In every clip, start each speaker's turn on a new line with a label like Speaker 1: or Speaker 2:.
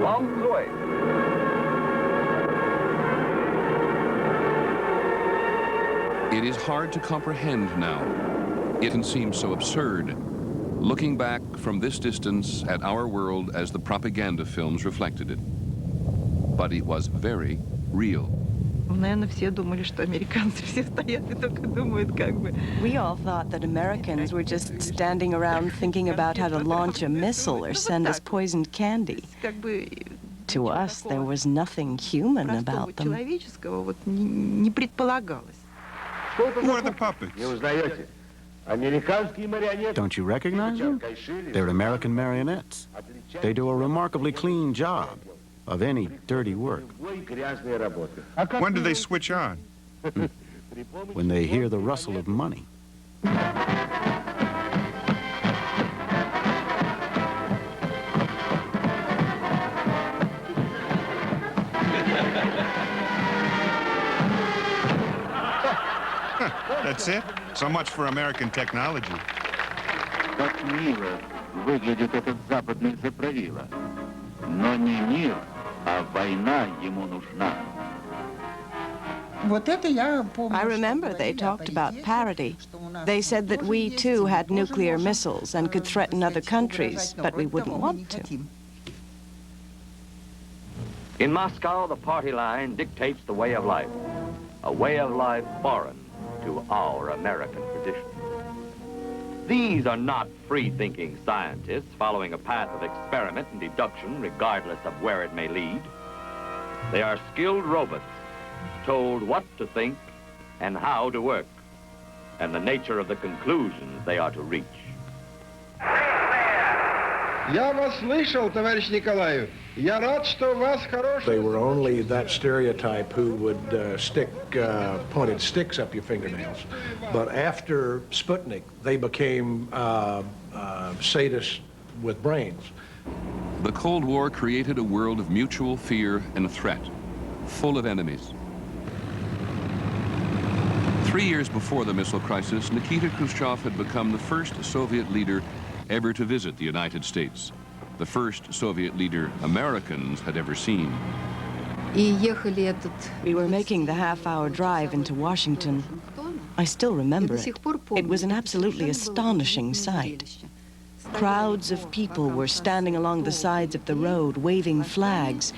Speaker 1: Longzoi.
Speaker 2: It is hard to comprehend now. It can seem so absurd, looking back from this distance at our world as the propaganda films reflected it. But it was very real.
Speaker 3: We
Speaker 4: all thought that Americans were just standing around thinking about how to launch a missile or send us poisoned candy. To us, there was nothing human about them.
Speaker 5: Who are the puppets?
Speaker 6: Don't you recognize them? They're American marionettes. They do a remarkably clean job of any dirty work.
Speaker 5: When do they switch on?
Speaker 6: When they hear the rustle of money.
Speaker 5: That's it? So much for American technology.
Speaker 7: Как мило выглядит этот западный заправила. Но не мир, а война ему нужна.
Speaker 4: I remember they talked about parity. They said that we, too, had nuclear missiles and could threaten other countries, but we wouldn't want to.
Speaker 1: In Moscow, the party line dictates the way of life, a way of life foreign to our American tradition. These are not free-thinking scientists following a path of experiment and deduction regardless of where it may lead. They are skilled robots told what to think and how to work, and the nature of the conclusions they are to reach.
Speaker 8: They were only that stereotype who would stick pointed sticks up your fingernails. But after Sputnik, they became sadists with brains.
Speaker 2: The Cold War created a world of mutual fear and threat, full of enemies. 3 years before the missile crisis, Nikita Khrushchev had become the first Soviet leader ever to visit the United States, the first Soviet leader Americans had ever seen.
Speaker 4: We were making the half-hour drive into Washington. I still remember it. It was an absolutely astonishing sight. Crowds of people were standing along the sides of the road, waving flags,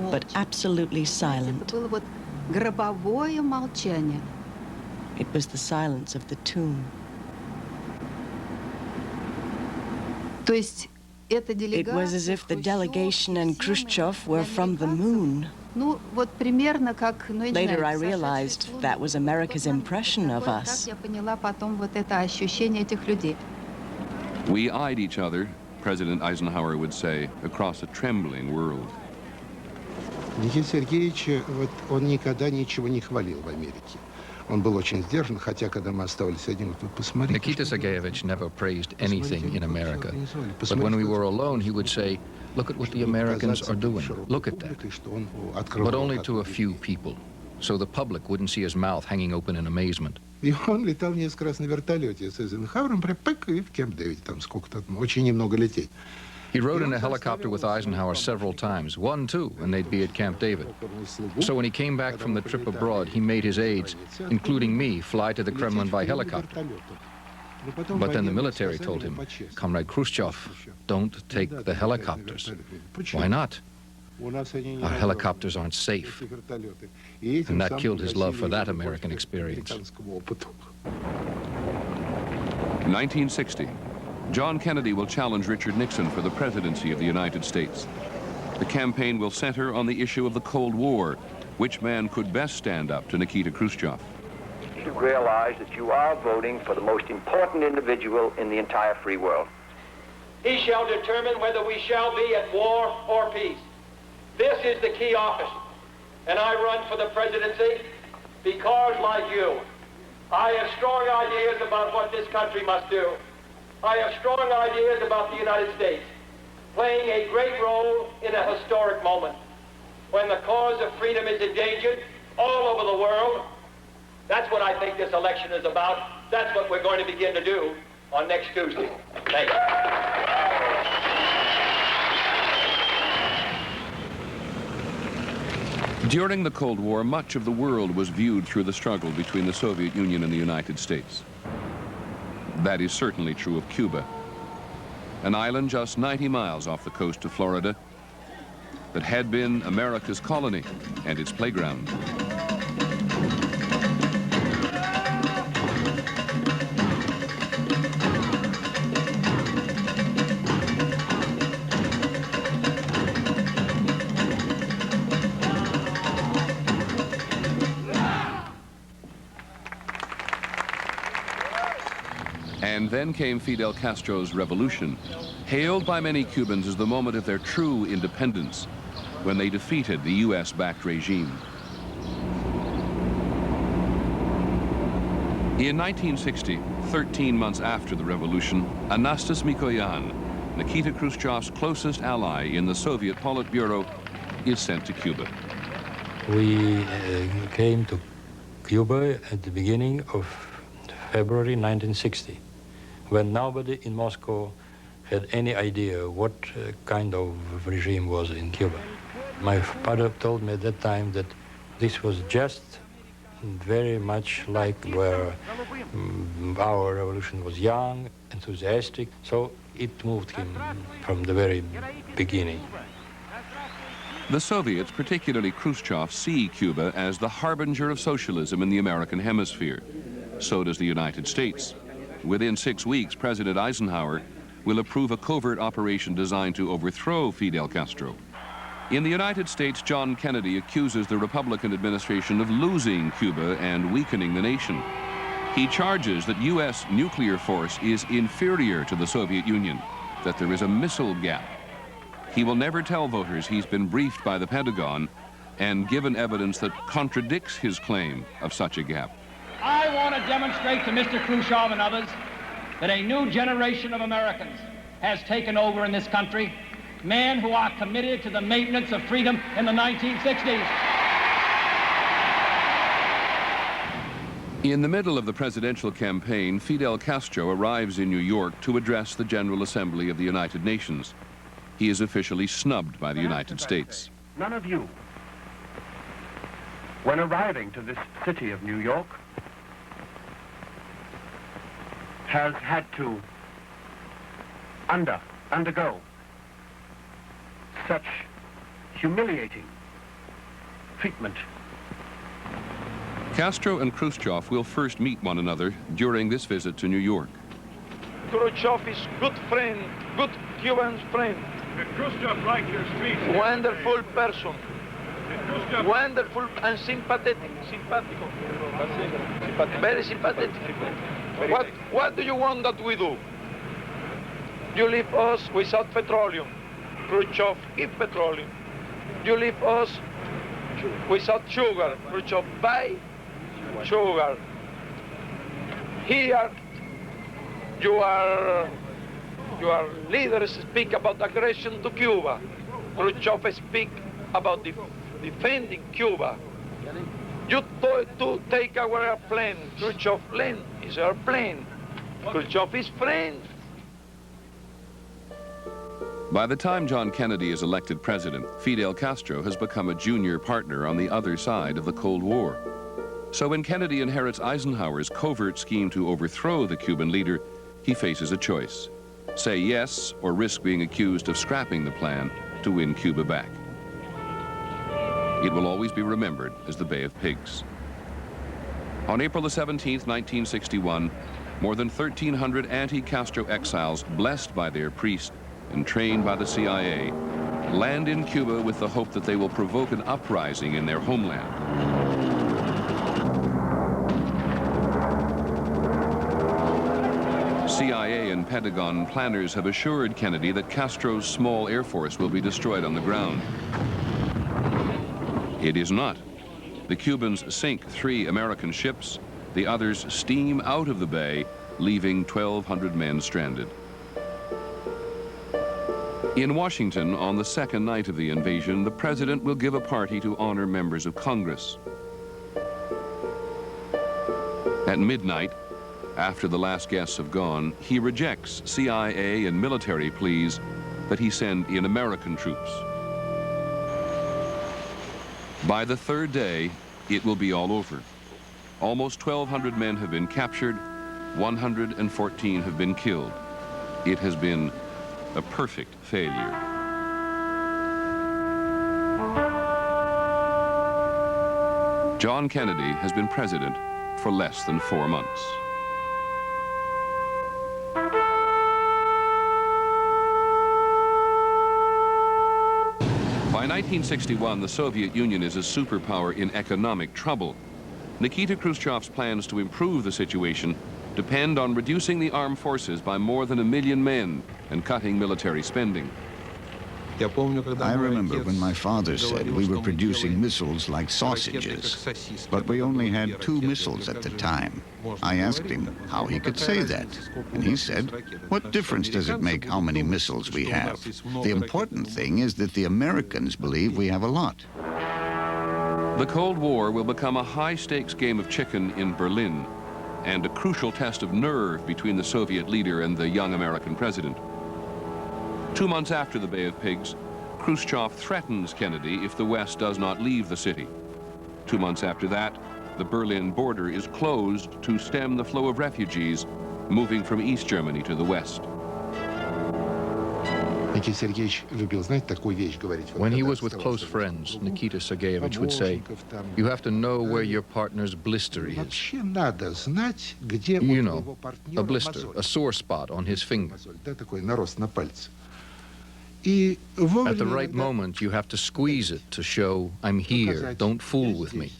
Speaker 4: but absolutely silent. It was the silence of the tomb. It was as if the delegation and Khrushchev were from the moon. Later I realized that was America's impression of us.
Speaker 2: We eyed each other, President Eisenhower would say, across a trembling world.
Speaker 9: Никита Сергеевич, он никогда ничего не хвалил в Америке. Он был очень сдержан, хотя когда мы оставались одни, вот посмотрите.
Speaker 10: Nikita Sergeyevich never praised anything in America. But when we were alone, he would say, look at what the Americans are doing. Look at that. But only to a few people, so the public wouldn't see his mouth hanging open in amazement.
Speaker 9: И он летал несколько раз на вертолете с Эйзенхауэром, и в Кемп-Дэвиде, там сколько-то, очень немного лететь.
Speaker 10: He rode in a helicopter with Eisenhower several times, one, two, and they'd be at Camp David. So when he came back from the trip abroad, he made his aides, including me, fly to the Kremlin by helicopter. But then the military told him, Comrade Khrushchev, don't take the helicopters. Why not? Our helicopters aren't safe. And that killed his love for that American experience.
Speaker 2: 1960. John Kennedy will challenge Richard Nixon for the presidency of the United States. The campaign will center on the issue of the Cold War. Which man could best stand up to Nikita Khrushchev?
Speaker 11: You realize that you are voting for the most important individual in the entire free world.
Speaker 12: He shall determine whether we shall be at war or peace. This is the key office. And I run for the presidency because, like you, I have strong ideas about what this country must do. I have strong ideas about the United States, playing a great role in a historic moment. When the cause of freedom is endangered all over the world, that's what I think this election is about. That's what we're going to begin to do on next Tuesday. Thank you.
Speaker 2: During the Cold War, much of the world was viewed through the struggle between the Soviet Union and the United States. That is certainly true of Cuba, an island just 90 miles off the coast of Florida that had been America's colony and its playground. And then came Fidel Castro's revolution, hailed by many Cubans as the moment of their true independence, when they defeated the US-backed regime. In 1960, 13 months after the revolution, Anastas Mikoyan, Nikita Khrushchev's closest ally in the Soviet Politburo, is sent to Cuba.
Speaker 3: We came to Cuba at the beginning of February 1960, when nobody in Moscow had any idea what kind of regime was in Cuba. My father told me at that time that this was just very much like where our revolution was young, enthusiastic, so it moved him from the very beginning.
Speaker 2: The Soviets, particularly Khrushchev, see Cuba as the harbinger of socialism in the American hemisphere. So does the United States. Within 6 weeks, President Eisenhower will approve a covert operation designed to overthrow Fidel Castro. In the United States, John Kennedy accuses the Republican administration of losing Cuba and weakening the nation. He charges that U.S. nuclear force is inferior to the Soviet Union, that there is a missile gap. He will never tell voters he's been briefed by the Pentagon and given evidence that contradicts his claim of such a gap.
Speaker 12: I want to demonstrate to Mr. Khrushchev and others that a new generation of Americans has taken over in this country, men who are committed to the maintenance of freedom in the 1960s.
Speaker 2: In the middle of the presidential campaign, Fidel Castro arrives in New York to address the General Assembly of the United Nations. He is officially snubbed by the United States.
Speaker 13: None of you, when arriving to this city of New York, has had to undergo such humiliating treatment.
Speaker 2: Castro and Khrushchev will first meet one another during this visit to New York.
Speaker 12: Khrushchev is good friend, good Cuban friend.
Speaker 13: Khrushchev like your street.
Speaker 12: Wonderful person. Wonderful and sympathetic. Very sympathetic. What do you want that we do? You leave us without petroleum. Khrushchev, give petroleum. You leave us without sugar. Khrushchev, buy sugar. Here, your leaders speak about aggression to Cuba. Khrushchev speak about defending Cuba. You to take our airplane. Khrushchev plane is our plane. Khrushchev is friend.
Speaker 2: By the time John Kennedy is elected president, Fidel Castro has become a junior partner on the other side of the Cold War. So when Kennedy inherits Eisenhower's covert scheme to overthrow the Cuban leader, he faces a choice: say yes or risk being accused of scrapping the plan to win Cuba back. It will always be remembered as the Bay of Pigs. On April the 17th, 1961, more than 1,300 anti-Castro exiles, blessed by their priest and trained by the CIA, land in Cuba with the hope that they will provoke an uprising in their homeland. CIA and Pentagon planners have assured Kennedy that Castro's small air force will be destroyed on the ground. It is not. The Cubans sink 3 American ships. The others steam out of the bay, leaving 1,200 men stranded. In Washington, on the second night of the invasion, the president will give a party to honor members of Congress. At midnight, after the last guests have gone, he rejects CIA and military pleas that he send in American troops. By the third day, it will be all over. Almost 1,200 men have been captured, 114 have been killed. It has been a perfect failure. John Kennedy has been president for less than 4 months. By 1961, the Soviet Union is a superpower in economic trouble. Nikita Khrushchev's plans to improve the situation depend on reducing the armed forces by more than 1 million men and cutting military spending.
Speaker 14: I remember when my father said we were producing missiles like sausages, but we only had 2 missiles at the time. I asked him how he could say that, and he said, "What difference does it make how many missiles we have? The important thing is that the Americans believe we have a lot."
Speaker 2: The Cold War will become a high-stakes game of chicken in Berlin and a crucial test of nerve between the Soviet leader and the young American president. 2 months after the Bay of Pigs, Khrushchev threatens Kennedy if the West does not leave the city. 2 months after that, the Berlin border is closed to stem the flow of refugees moving from East Germany to the West.
Speaker 10: When he was with close friends, Nikita Sergeyevich would say, "You have to know where your partner's blister is." You know, a blister, a sore spot on his finger. At the right moment, you have to squeeze it to show, "I'm here, don't fool with me."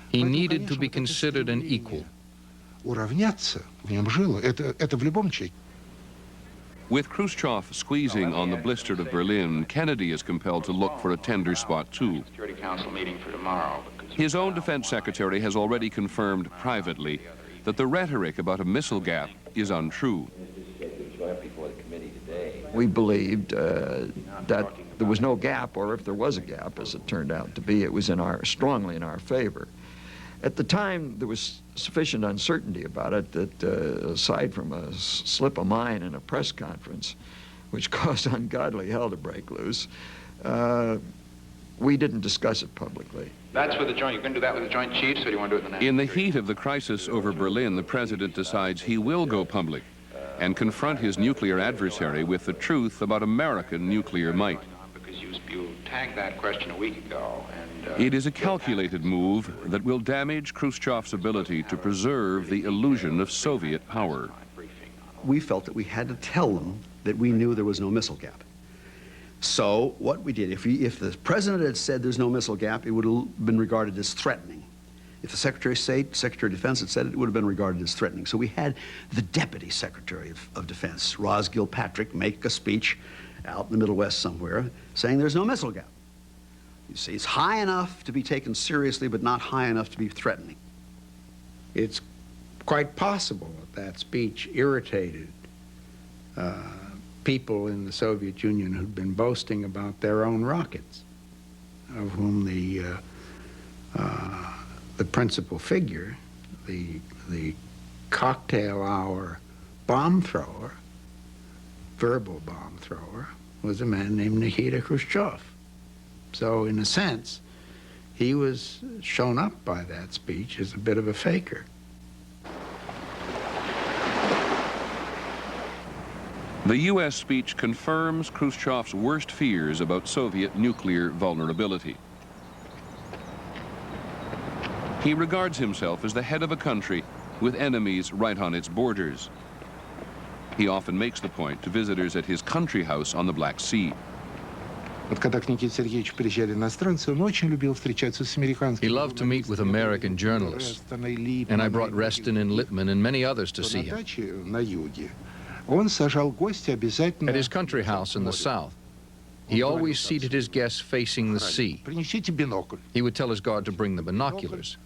Speaker 10: He needed to be considered an equal.
Speaker 2: With Khrushchev squeezing on the blister of Berlin, Kennedy is compelled to look for a tender spot too.
Speaker 7: Security Council meeting for tomorrow.
Speaker 2: His own defense secretary has already confirmed privately that the rhetoric about a missile gap is untrue.
Speaker 15: We believed that there was no gap, or if there was a gap, as it turned out to be, it was strongly in our favor. At the time, there was sufficient uncertainty about it that, aside from a slip of mine in a press conference, which caused ungodly hell to break loose, we didn't discuss it publicly.
Speaker 16: That's with the joint. You're going to do that with the Joint Chiefs, or do you want to do it in the national?
Speaker 2: In the heat of the crisis over Berlin, the president decides he will go public and confront his nuclear adversary with the truth about American nuclear might.
Speaker 16: Because you tagged that question a week ago.
Speaker 2: It is a calculated move that will damage Khrushchev's ability to preserve the illusion of Soviet power.
Speaker 17: We felt that we had to tell them that we knew there was no missile gap. So what we did, if the president had said there's no missile gap, it would have been regarded as threatening. If the Secretary of State, Secretary of Defense had said it, it would have been regarded as threatening. So we had the Deputy Secretary of Defense, Roz Gilpatrick, make a speech out in the Middle West somewhere saying there's no missile gap. You see, it's high enough to be taken seriously, but not high enough to be threatening.
Speaker 8: It's quite possible that speech irritated people in the Soviet Union who'd been boasting about their own rockets, of whom the principal figure, the cocktail hour bomb thrower, verbal bomb thrower, was a man named Nikita Khrushchev. So in a sense, he was shown up by that speech as a bit of a faker.
Speaker 2: The U.S. speech confirms Khrushchev's worst fears about Soviet nuclear vulnerability. He regards himself as the head of a country with enemies right on its borders. He often makes the point to visitors at his country house on the Black Sea.
Speaker 10: He loved to meet with American journalists, and I brought Reston and Lippman and many others to see him. At his country house in the south, he always seated his guests facing the sea. He would tell his guard to bring the binoculars.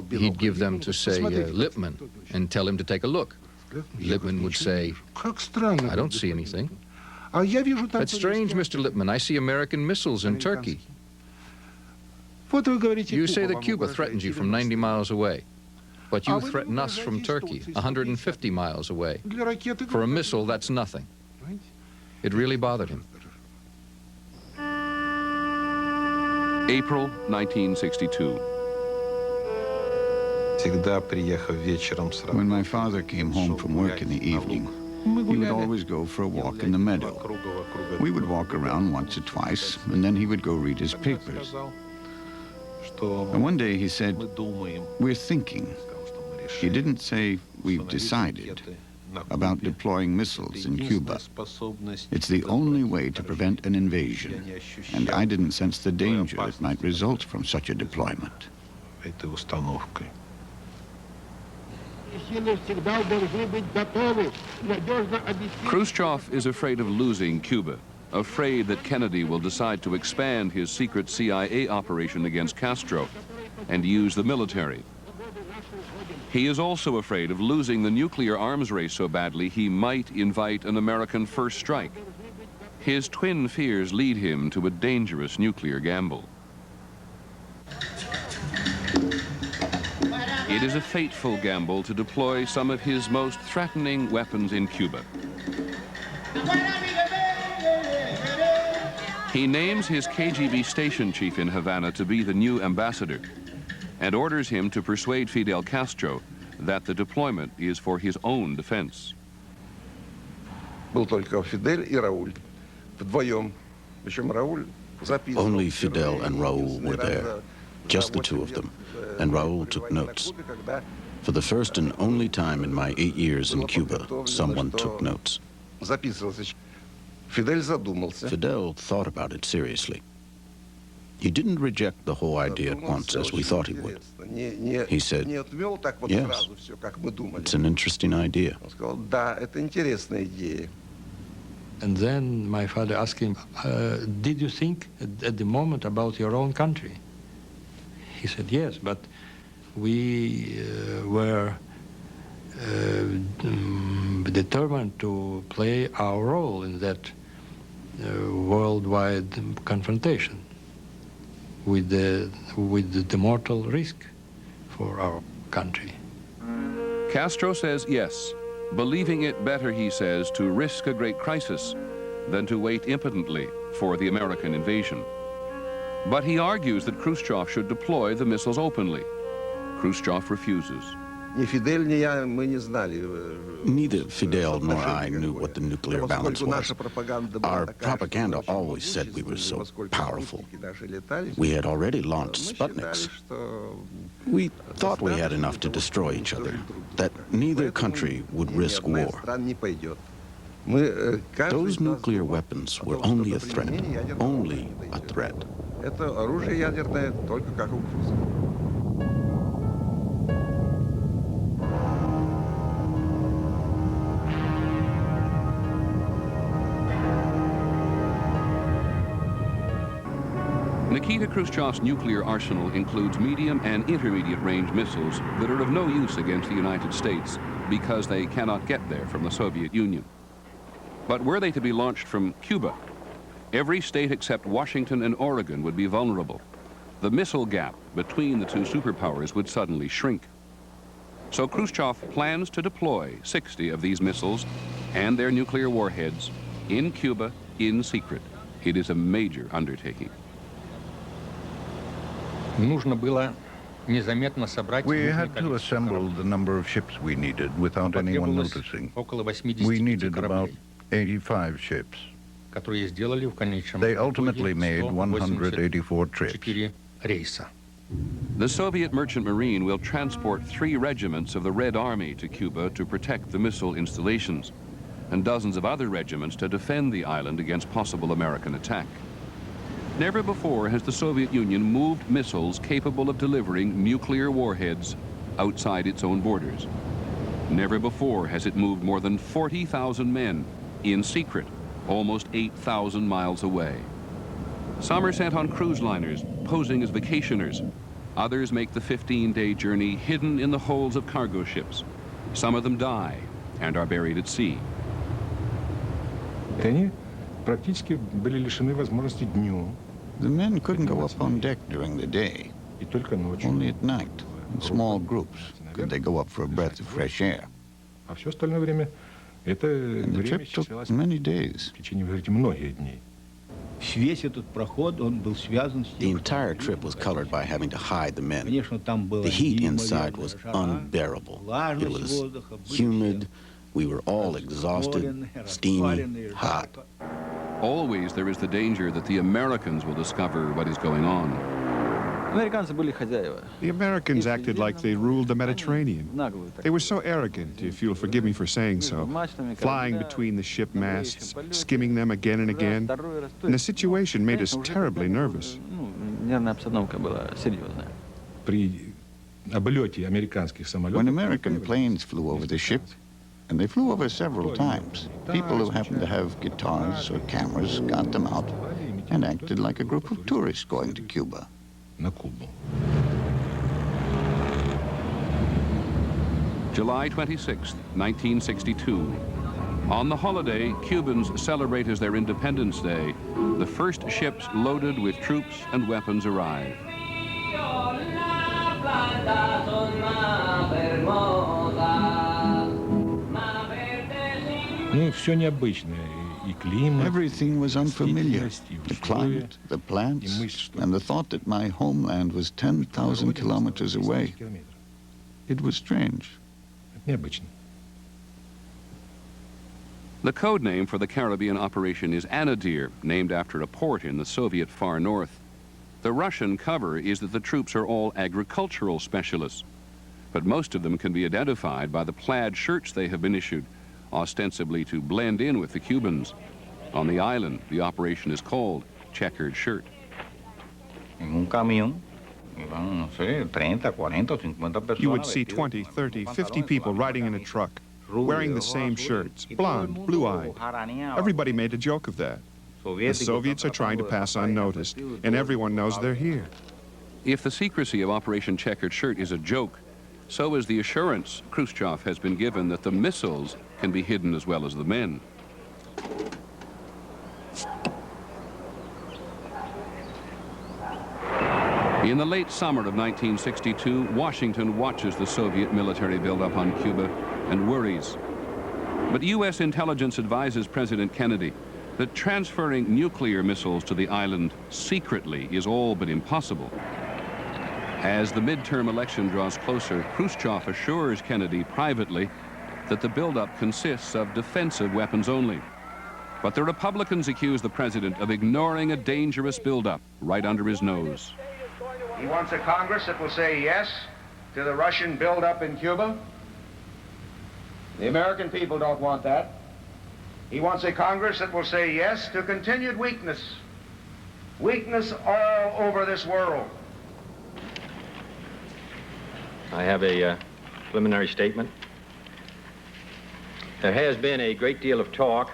Speaker 10: He'd give them to, say, Lippman, and tell him to take a look. Lippman would say, "I don't see anything." "That's strange, Mr. Lippman. I see American missiles in Turkey." "You say that Cuba threatens you from 90 miles away, but you threaten us from Turkey, 150 miles away. For a missile, that's nothing." It really bothered him.
Speaker 2: April 1962.
Speaker 14: When my father came home from work in the evening, he would always go for a walk in the meadow. We would walk around once or twice, and then he would go read his papers. And one day he said, "We're thinking." He didn't say, "We've decided," about deploying missiles in Cuba. It's the only way to prevent an invasion, and I didn't sense the danger that might result from such a deployment.
Speaker 2: Khrushchev is afraid of losing Cuba, afraid that Kennedy will decide to expand his secret CIA operation against Castro and use the military. He is also afraid of losing the nuclear arms race so badly he might invite an American first strike. His twin fears lead him to a dangerous nuclear gamble. It is a fateful gamble to deploy some of his most threatening weapons in Cuba. He names his KGB station chief in Havana to be the new ambassador and orders him to persuade Fidel Castro that the deployment is for his own defense.
Speaker 6: Only Fidel and Raul were there, just the two of them, and Raul took notes. For the first and only time in my 8 years in Cuba, someone took notes. Fidel thought about it seriously. He didn't reject the whole idea at once, as we thought he would. He said, "Yes, it's an interesting idea."
Speaker 3: And then my father asked him, "Did you think at the moment about your own country?" He said, "Yes, but we were determined to play our role in that worldwide confrontation with the mortal risk for our country."
Speaker 2: Castro says yes, believing it better, he says, to risk a great crisis than to wait impotently for the American invasion. But he argues that Khrushchev should deploy the missiles openly. Khrushchev refuses.
Speaker 6: Neither Fidel nor I knew what the nuclear balance was. Our propaganda always said we were so powerful. We had already launched Sputniks. We thought we had enough to destroy each other, that neither country would risk war. Those nuclear weapons were only a threat, only a threat.
Speaker 2: Nikita Khrushchev's nuclear arsenal includes medium and intermediate range missiles that are of no use against the United States because they cannot get there from the Soviet Union. But were they to be launched from Cuba, every state except Washington and Oregon would be vulnerable. The missile gap between the two superpowers would suddenly shrink. So Khrushchev plans to deploy 60 of these missiles and their nuclear warheads in Cuba in secret. It is a major undertaking.
Speaker 5: We had to assemble the number of ships we needed without anyone noticing. We needed about 85 ships. They ultimately made 184 trips.
Speaker 2: The Soviet merchant marine will transport 3 regiments of the Red Army to Cuba to protect the missile installations, and dozens of other regiments to defend the island against possible American attack. Never before has the Soviet Union moved missiles capable of delivering nuclear warheads outside its own borders. Never before has it moved more than 40,000 men in secret, almost 8,000 miles away. Some are sent on cruise liners, posing as vacationers. Others make the 15-day journey hidden in the holds of cargo ships. Some of them die and are buried at sea.
Speaker 14: The men couldn't go up on deck during the day. Only at night, in small groups, could they go up for a breath of fresh air. And the trip took many days.
Speaker 6: The entire trip was colored by having to hide the men. The heat inside was unbearable. It was humid. We were all exhausted, steamy, hot.
Speaker 2: Always there is the danger that the Americans will discover what is going on.
Speaker 18: The Americans acted like they ruled the Mediterranean. They were so arrogant, if you'll forgive me for saying so, flying between the ship masts, skimming them again and again, and the situation made us terribly nervous.
Speaker 14: When American planes flew over the ship, and they flew over several times, people who happened to have guitars or cameras got them out and acted like a group of tourists going to Cuba.
Speaker 2: July 26, 1962. On the holiday, Cubans celebrate as their Independence Day. The first ships loaded with troops and weapons arrive.
Speaker 14: Everything was unfamiliar. The climate, the plants, and the thought that my homeland was 10,000 kilometers away. It was strange.
Speaker 2: The code name for the Caribbean operation is Anadyr, named after a port in the Soviet far north. The Russian cover is that the troops are all agricultural specialists, but most of them can be identified by the plaid shirts they have been issued, ostensibly to blend in with the Cubans. On the island, the operation is called Checkered Shirt.
Speaker 18: You would see 20, 30, 50 people riding in a truck, wearing the same shirts, blonde, blue-eyed. Everybody made a joke of that. The Soviets are trying to pass unnoticed, and everyone knows they're here.
Speaker 2: If the secrecy of Operation Checkered Shirt is a joke, so is the assurance Khrushchev has been given that the missiles can be hidden as well as the men. In the late summer of 1962, Washington watches the Soviet military buildup on Cuba and worries. But U.S. intelligence advises President Kennedy that transferring nuclear missiles to the island secretly is all but impossible. As the midterm election draws closer, Khrushchev assures Kennedy privately that the buildup consists of defensive weapons only. But the Republicans accuse the president of ignoring a dangerous buildup right under his nose.
Speaker 19: He wants a Congress that will say yes to the Russian buildup in Cuba. The American people don't want that. He wants a Congress that will say yes to continued weakness. Weakness all over this world.
Speaker 20: I have a preliminary statement. There has been a great deal of talk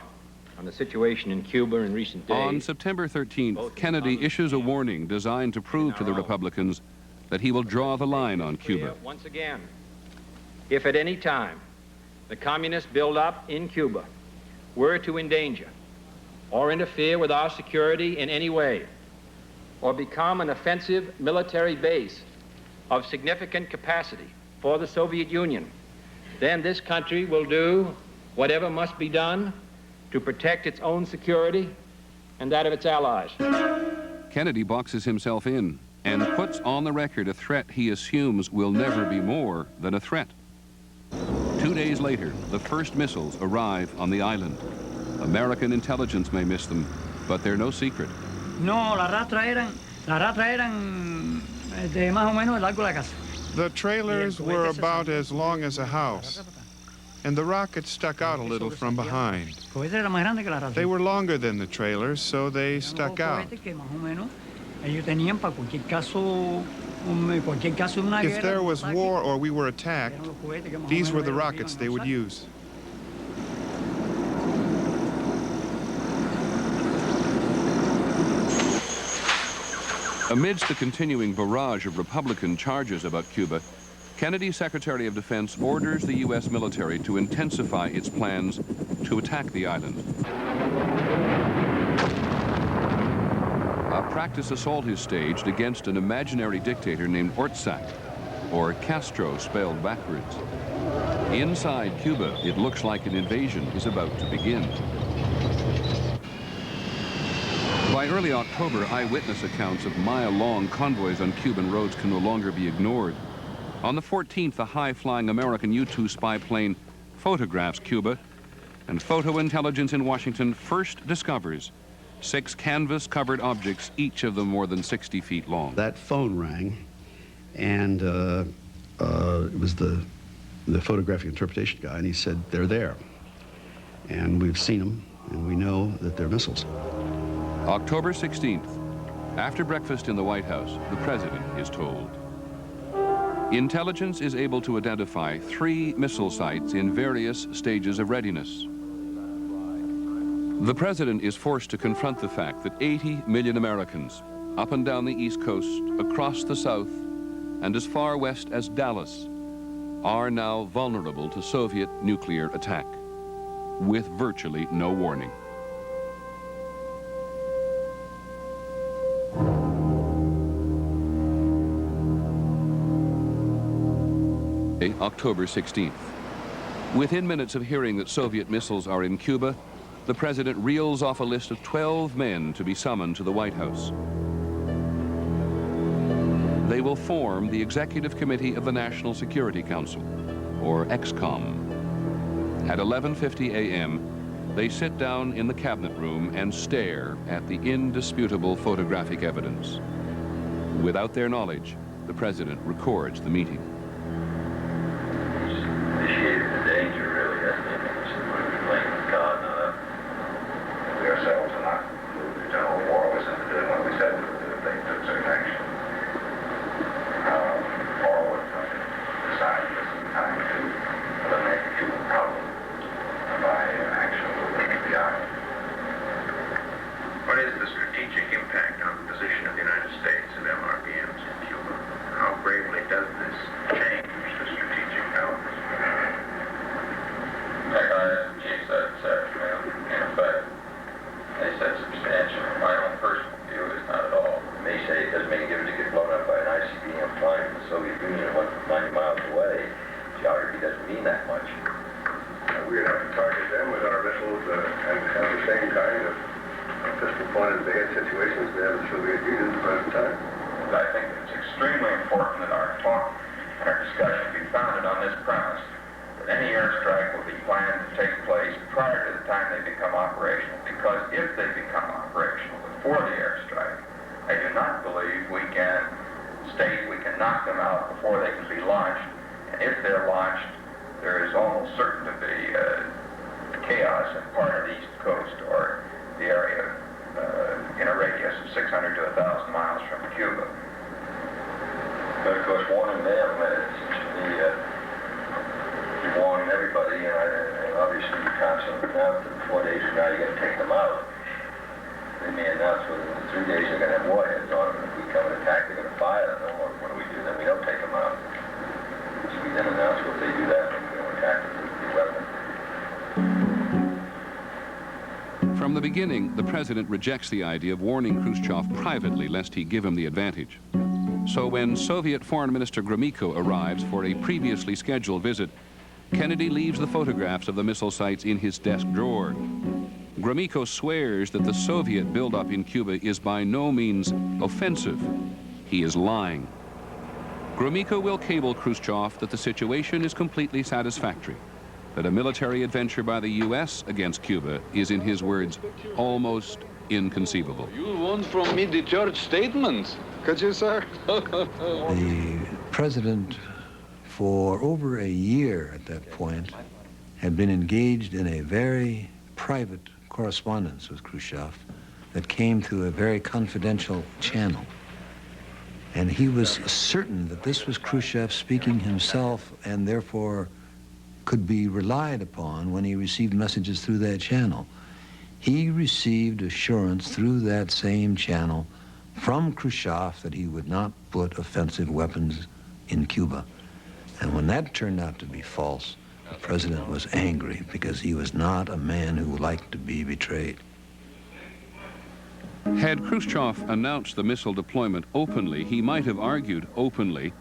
Speaker 20: on the situation in Cuba in recent days.
Speaker 2: On September 13th, Kennedy issues a warning designed to prove to the Republicans that he will draw the line on Cuba.
Speaker 20: Once again, if at any time the communist buildup in Cuba were to endanger or interfere with our security in any way, or become an offensive military base of significant capacity for the Soviet Union, then this country will do whatever must be done to protect its own security and that of its allies.
Speaker 2: Kennedy boxes himself in and puts on the record a threat he assumes will never be more than a threat. 2 days later, the first missiles arrive on the island. American intelligence may miss them, but they're no secret.
Speaker 21: No, las rastras eran de más o menos el largo de la casa.
Speaker 18: The trailers were about as long as a house, and the rockets stuck out a little from behind. They were longer than the trailers, so they stuck out. If there was war or we were attacked, these were the rockets they would use.
Speaker 2: Amidst the continuing barrage of Republican charges about Cuba, Kennedy's Secretary of Defense orders the U.S. military to intensify its plans to attack the island. A practice assault is staged against an imaginary dictator named Ortsak, or Castro spelled backwards. Inside Cuba, it looks like an invasion is about to begin. By early October, eyewitness accounts of mile-long convoys on Cuban roads can no longer be ignored. On the 14th, a high-flying American U-2 spy plane photographs Cuba, and photo intelligence in Washington first discovers 6 canvas-covered objects, each of them more than 60 feet long.
Speaker 17: That phone rang, and it was the photographic interpretation guy, and he said, they're there. And we've seen them, and we know that they're missiles.
Speaker 2: October 16th, after breakfast in the White House, the president is told. Intelligence is able to identify 3 missile sites in various stages of readiness. The president is forced to confront the fact that 80 million Americans, up and down the East Coast, across the South, and as far west as Dallas, are now vulnerable to Soviet nuclear attack, with virtually no warning. October 16th. Within minutes of hearing that Soviet missiles are in Cuba, the president reels off a list of 12 men to be summoned to the White House. They will form the Executive Committee of the National Security Council, or EXCOM. At 11:50 a.m., they sit down in the cabinet room and stare at the indisputable photographic evidence. Without their knowledge, the president records the meeting.
Speaker 1: Initiated the danger, really, hasn't it? We're playing with God, not us. We ourselves are not the general war was into doing what we said we would do if they took certain action. Or would decide this is time to eliminate the Cuban problem by action with the FBI. What is the strategic impact on the position of the United States of MRBMs in Cuba? How gravely does this change the strategic balance? Chief said this afternoon, in effect, they said substantial. My own personal view is not at all. It may say it doesn't make a difference to get blown up by an ICBM flying from the Soviet Union 190 miles away. Geography doesn't mean that much. We'd have to target them with our missiles and have the same kind of pistol pointed bad situations they have in the Soviet Union at the present time. I think it's extremely important that our talk and our discussion be founded on this premise. Any airstrike will be planned to take place prior to the time they become operational, because if they become operational before the airstrike, I do not believe we can state we can knock them out before they can be launched, and if they're launched, there is almost certain to be chaos in part of the East Coast or the area in a radius of 600 to 1,000 miles from Cuba. But of course, warning them, it seems to me, you're warning everybody, and obviously you constantly announce that 4 days from now you're going to take them out. They may announce within 3 days they're going to have warheads on them. If we come and attack, they're going to fire them. Or what do we do then? We don't take them out. So we then announce what they do that, and we're going to attack them with the weapon.
Speaker 2: From the beginning, the president rejects the idea of warning Khrushchev privately lest he give him the advantage. So when Soviet Foreign Minister Gromyko arrives for a previously scheduled visit, Kennedy leaves the photographs of the missile sites in his desk drawer. Gromyko swears that the Soviet buildup in Cuba is by no means offensive. He is lying. Gromyko will cable Khrushchev that the situation is completely satisfactory, that a military adventure by the U.S. against Cuba is, in his words, almost inconceivable.
Speaker 22: You want from me the church statements, could you, sir?
Speaker 23: The president, for over a year at that point, had been engaged in a very private correspondence with Khrushchev that came through a very confidential channel. And he was certain that this was Khrushchev speaking himself and therefore could be relied upon when he received messages through that channel. He received assurance through that same channel from Khrushchev that he would not put offensive weapons in Cuba. And when that turned out to be false, the president was angry because he was not a man who liked to be betrayed.
Speaker 2: Had Khrushchev announced the missile deployment openly, he might have argued openly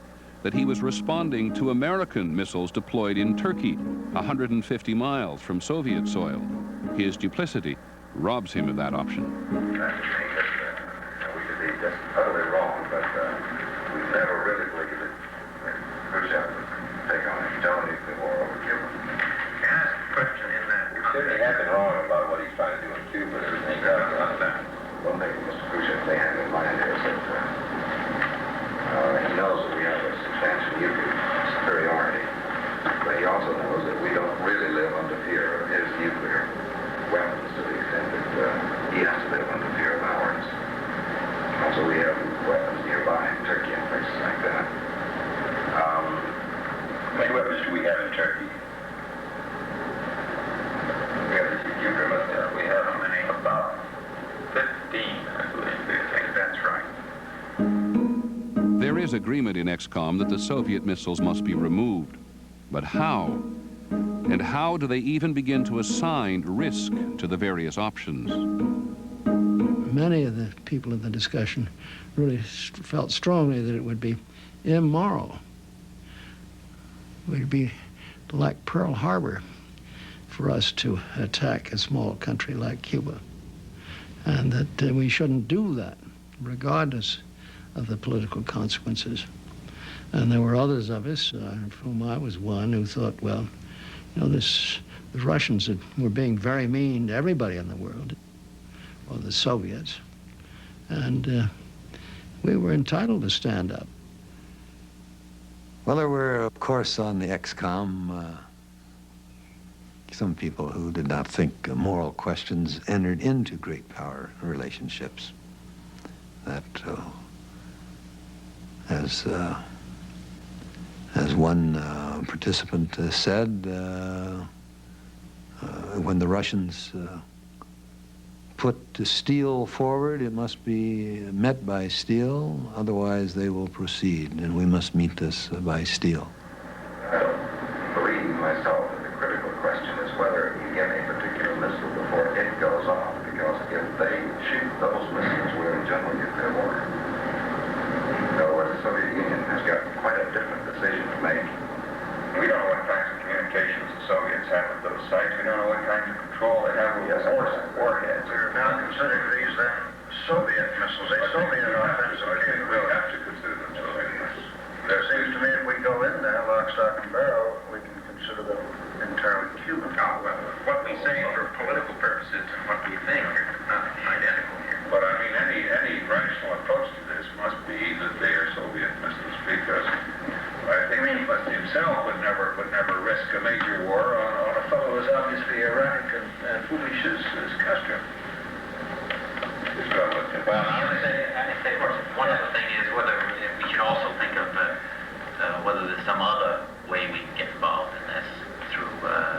Speaker 2: that he was responding to American missiles deployed in Turkey, 150 miles from Soviet soil. His duplicity robs him of that option.
Speaker 1: We could be just totally wrong, but we never really believed that Khrushchev would take on a nuclear war over Cuba. Can I ask a question in that? We certainly have been wrong about what he's trying to do in Cuba. There's any doubt about that. One thing Mr. Khrushchev may have in mind is that he knows that we have a substantial nuclear superiority, but he also knows that we don't really live under fear of his nuclear weapons to the extent that he has to live under fear of ours. Also, we have weapons nearby in Turkey and places like that. How many weapons do we have in Turkey? We have the Cuban Missile. We have how many? About 15, I believe. I think that's right.
Speaker 2: There is agreement in XCOM that the Soviet missiles must be removed. But how? And how do they even begin to assign risk to the various options?
Speaker 4: Many of the people in the discussion really felt strongly that it would be immoral. It would be like Pearl Harbor for us to attack a small country like Cuba, and that we shouldn't do that, regardless of the political consequences. And there were others of us, of whom I was one, who thought, well, you know, the Russians were being very mean to everybody in the world, or the Soviets, and we were entitled to stand up.
Speaker 23: Well, there were, of course, on the XCOM, some people who did not think moral questions entered into great power relationships. That, as one participant said, when the Russians put steel forward, it must be met by steel, otherwise they will proceed, and we must meet this by steel.
Speaker 1: I don't believe myself that the critical question is whether you get a particular missile before it goes off, because if they shoot those missiles, we're in general nuclear war. In other words, the Soviet Union has got quite a different decision to make. We don't know what kinds of communications the Soviets have with those sites. We don't know what kinds of control they have with warheads. We're now considering these then Soviet missiles, a Soviet offensive capability. We have to consider them Soviet missiles. It seems to me if we go in there, lock, stock, and barrel, we can consider them entirely Cuban. Oh, well, what we say for political purposes and what we think are not identical here. But I mean, any rational approach to this must be that they are Soviet missiles, because I think Hitler himself would never risk a major war on a fellow as obviously erratic and foolish as Castro.
Speaker 9: Well, I would say, of course, one other thing is whether we should also think of whether there's some other way we can get involved in this through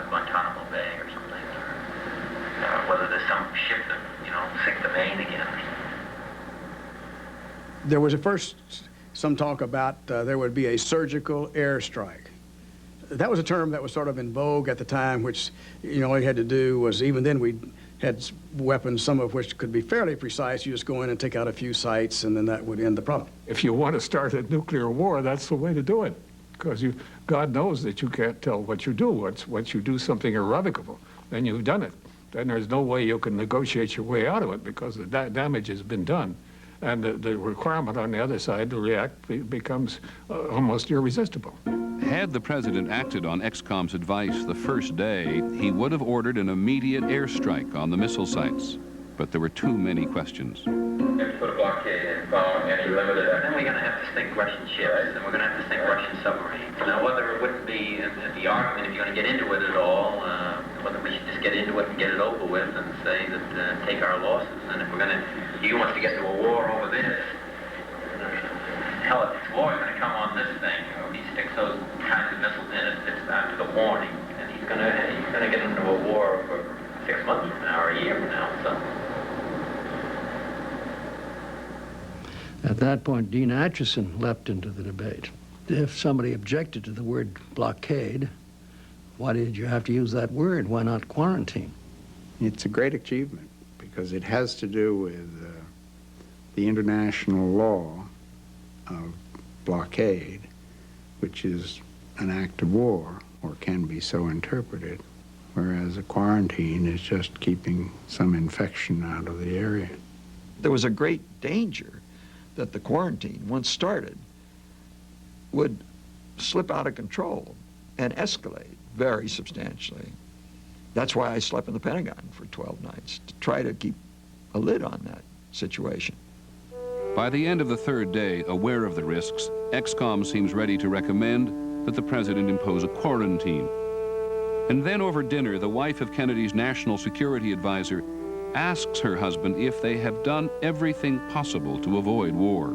Speaker 9: Guantanamo Bay or something, or whether there's some ship that, you know, sink the main again.
Speaker 11: There was at first some talk about there would be a surgical airstrike. That was a term that was sort of in vogue at the time, which, you know, all you had to do was, even then we had weapons, some of which could be fairly precise. You just go in and take out a few sites, and then that would end the problem.
Speaker 24: If you want to start a nuclear war, that's the way to do it, because God knows that you can't tell what you do. Once you do something irrevocable, then you've done it. Then there's no way you can negotiate your way out of it, because the damage has been done. And the requirement on the other side to react becomes almost irresistible.
Speaker 2: Had the president acted on XCOM's advice the first day, he would have ordered an immediate airstrike on the missile sites. But there were too many questions.
Speaker 1: If put a blockade in following any limited activity.
Speaker 9: Then we're going to have to sink Russian ships, and we're going to have to sink Russian submarines. Now, whether it wouldn't be the argument, if you're going to get into it at all, whether we should just get into it and get it over with and say that take our losses. And if we're going to, he wants to get to a war over this, hell, if this war is going to come on this thing, you know, he sticks those kinds of missiles in it's after the warning, and he's going to get into a war for 6 months from now or a year from now. So.
Speaker 4: At that point, Dean Acheson leapt into the debate. If somebody objected to the word blockade, why did you have to use that word? Why not quarantine?
Speaker 25: It's a great achievement because it has to do with the international law of blockade, which is an act of war, or can be so interpreted, whereas a quarantine is just keeping some infection out of the area.
Speaker 7: There was a great danger that the quarantine, once started, would slip out of control and escalate very substantially. That's why I slept in the Pentagon for 12 nights, to try to keep a lid on that situation.
Speaker 2: By the end of the third day, aware of the risks, ExComm seems ready to recommend that the president impose a quarantine. And then over dinner, the wife of Kennedy's national security advisor asks her husband if they have done everything possible to avoid war.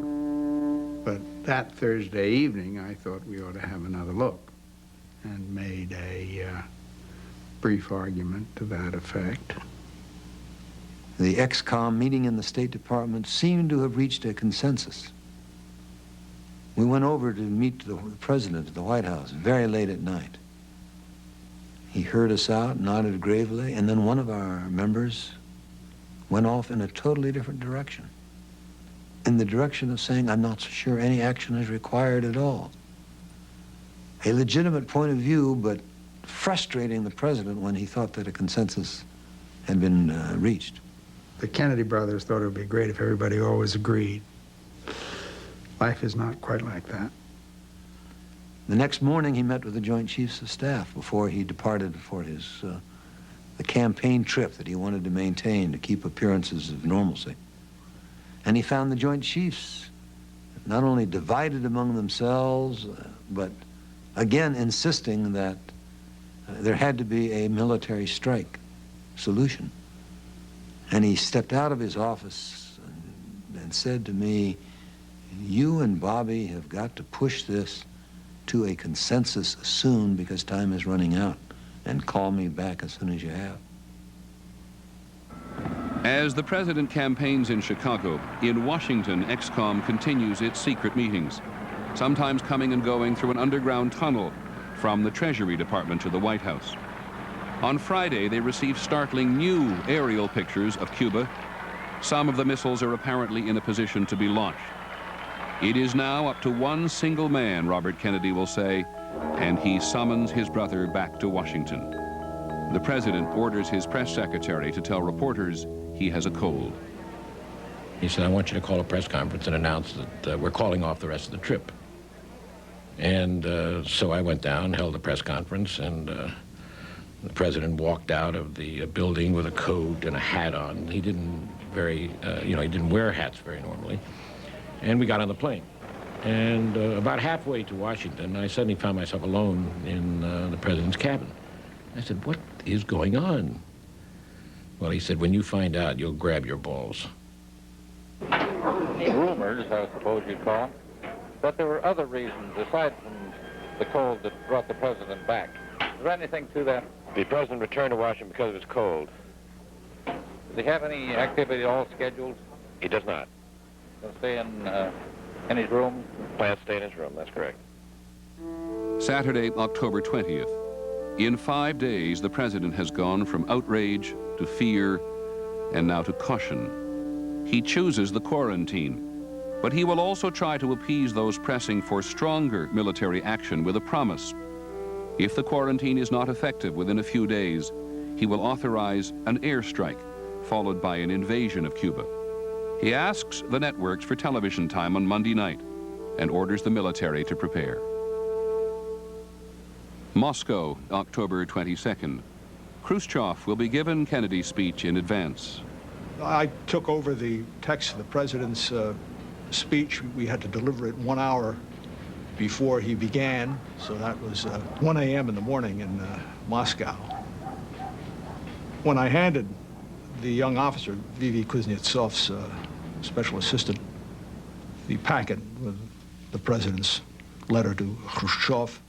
Speaker 25: But that Thursday evening, I thought we ought to have another look, and made a brief argument to that effect.
Speaker 23: The ExComm meeting in the State Department seemed to have reached a consensus. We went over to meet the president at the White House very late at night. He heard us out, nodded gravely, and then one of our members went off in a totally different direction. In the direction of saying, I'm not so sure any action is required at all. A legitimate point of view, but frustrating the president when he thought that a consensus had been reached.
Speaker 25: The Kennedy brothers thought it would be great if everybody always agreed. Life is not quite like that.
Speaker 23: The next morning, he met with the Joint Chiefs of Staff before he departed for his the campaign trip that he wanted to maintain to keep appearances of normalcy. And he found the Joint Chiefs not only divided among themselves, but again insisting that there had to be a military strike solution. And he stepped out of his office and said to me, you and Bobby have got to push this to a consensus soon because time is running out, and call me back as soon as you have.
Speaker 2: As the president campaigns in Chicago, in Washington, ExComm continues its secret meetings, sometimes coming and going through an underground tunnel from the Treasury Department to the White House. On Friday, they received startling new aerial pictures of Cuba. Some of the missiles are apparently in a position to be launched. It is now up to one single man, Robert Kennedy will say, and he summons his brother back to Washington. The president orders his press secretary to tell reporters he has a cold.
Speaker 12: He said, I want you to call a press conference and announce that we're calling off the rest of the trip. And so I went down, held a press conference, and the president walked out of the building with a coat and a hat on. He didn't he didn't wear hats very normally. And we got on the plane. And about halfway to Washington, I suddenly found myself alone in the president's cabin. I said, what is going on? Well, he said, when you find out, you'll grab your balls.
Speaker 13: Rumors, I suppose you'd call them, that there were other reasons aside from the cold that brought the president back. Is there anything to that?
Speaker 15: The president returned to Washington because it was cold.
Speaker 13: Does he have any activity at all scheduled?
Speaker 15: He does not.
Speaker 13: He'll stay in his room?
Speaker 15: Plan to stay in his room, that's correct.
Speaker 2: Saturday, October 20th. In 5 days, the president has gone from outrage to fear and now to caution. He chooses the quarantine, but he will also try to appease those pressing for stronger military action with a promise. If the quarantine is not effective within a few days, he will authorize an airstrike, followed by an invasion of Cuba. He asks the networks for television time on Monday night and orders the military to prepare. Moscow, October 22nd. Khrushchev will be given Kennedy's speech in advance.
Speaker 16: I took over the text of the president's speech. We had to deliver it 1 hour before he began, so that was 1 a.m. in the morning in Moscow. When I handed the young officer, V.V. Kuznetsov's special assistant, the packet with the president's letter to Khrushchev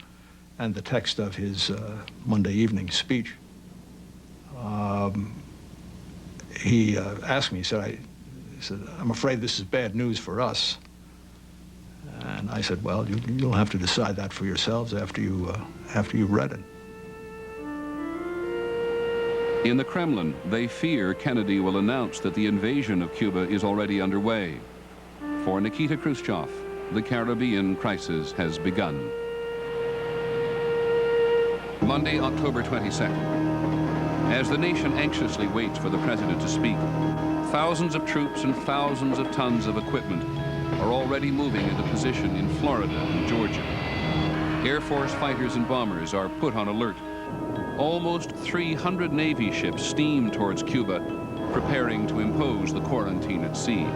Speaker 16: and the text of his Monday evening speech, he asked me, he said, I'm afraid this is bad news for us. And I said, well, you'll have to decide that for yourselves after you read it.
Speaker 2: In the Kremlin, they fear Kennedy will announce that the invasion of Cuba is already underway. For Nikita Khrushchev, the Caribbean crisis has begun. Monday, October 22nd. As the nation anxiously waits for the president to speak, thousands of troops and thousands of tons of equipment are already moving into position in Florida and Georgia. Air Force fighters and bombers are put on alert. Almost 300 Navy ships steam towards Cuba, preparing to impose the quarantine at sea.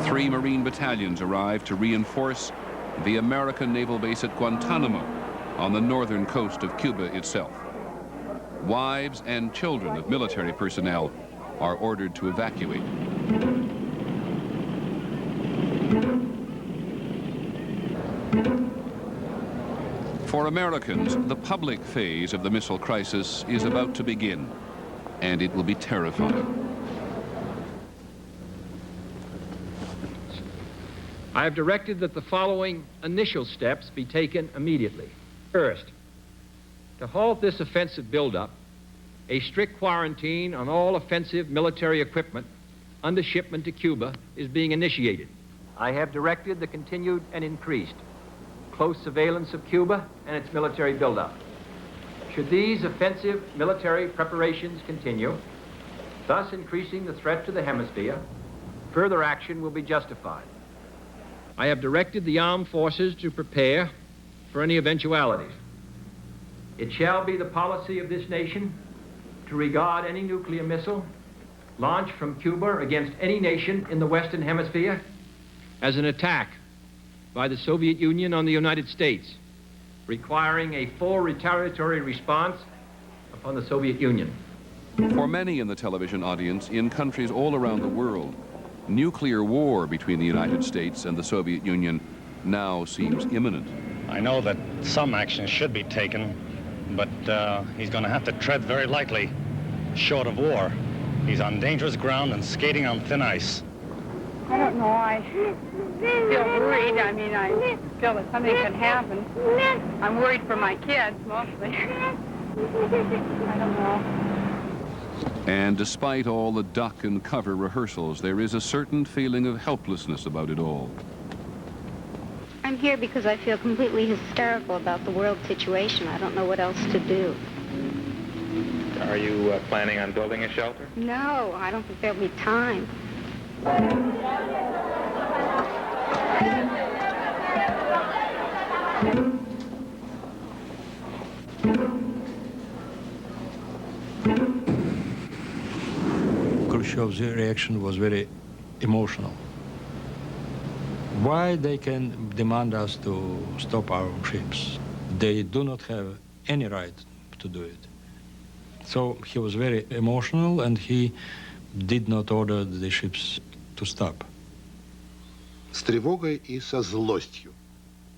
Speaker 2: 3 Marine battalions arrive to reinforce the American naval base at Guantanamo on the northern coast of Cuba itself. Wives and children of military personnel are ordered to evacuate. For Americans, the public phase of the missile crisis is about to begin, and it will be terrifying.
Speaker 20: I have directed that the following initial steps be taken immediately. First, to halt this offensive buildup, a strict quarantine on all offensive military equipment under shipment to Cuba is being initiated. I have directed the continued and increased close surveillance of Cuba and its military buildup. Should these offensive military preparations continue, thus increasing the threat to the hemisphere, further action will be justified. I have directed the armed forces to prepare for any eventualities. It shall be the policy of this nation to regard any nuclear missile launched from Cuba against any nation in the Western Hemisphere as an attack by the Soviet Union on the United States, requiring a full retaliatory response upon the Soviet Union.
Speaker 2: For many in the television audience in countries all around the world, nuclear war between the United States and the Soviet Union now seems imminent.
Speaker 3: I know that some action should be taken, but he's going to have to tread very lightly, short of war. He's on dangerous ground and skating on thin ice.
Speaker 5: I don't know. I feel worried. I mean, I feel that something could happen. I'm worried for my kids, mostly. I don't know.
Speaker 2: And despite all the duck and cover rehearsals, there is a certain feeling of helplessness about it all.
Speaker 6: I'm here because I feel completely hysterical about the world situation. I don't know what else to do.
Speaker 13: Are you planning on building a shelter?
Speaker 6: No, I don't think there'll be time.
Speaker 23: Khrushchev's reaction was very emotional. Why they can demand us to stop our ships? They do not have any right to do it. So he was very emotional, and he did not order the ships to stop.
Speaker 8: С тревогой и со злостью.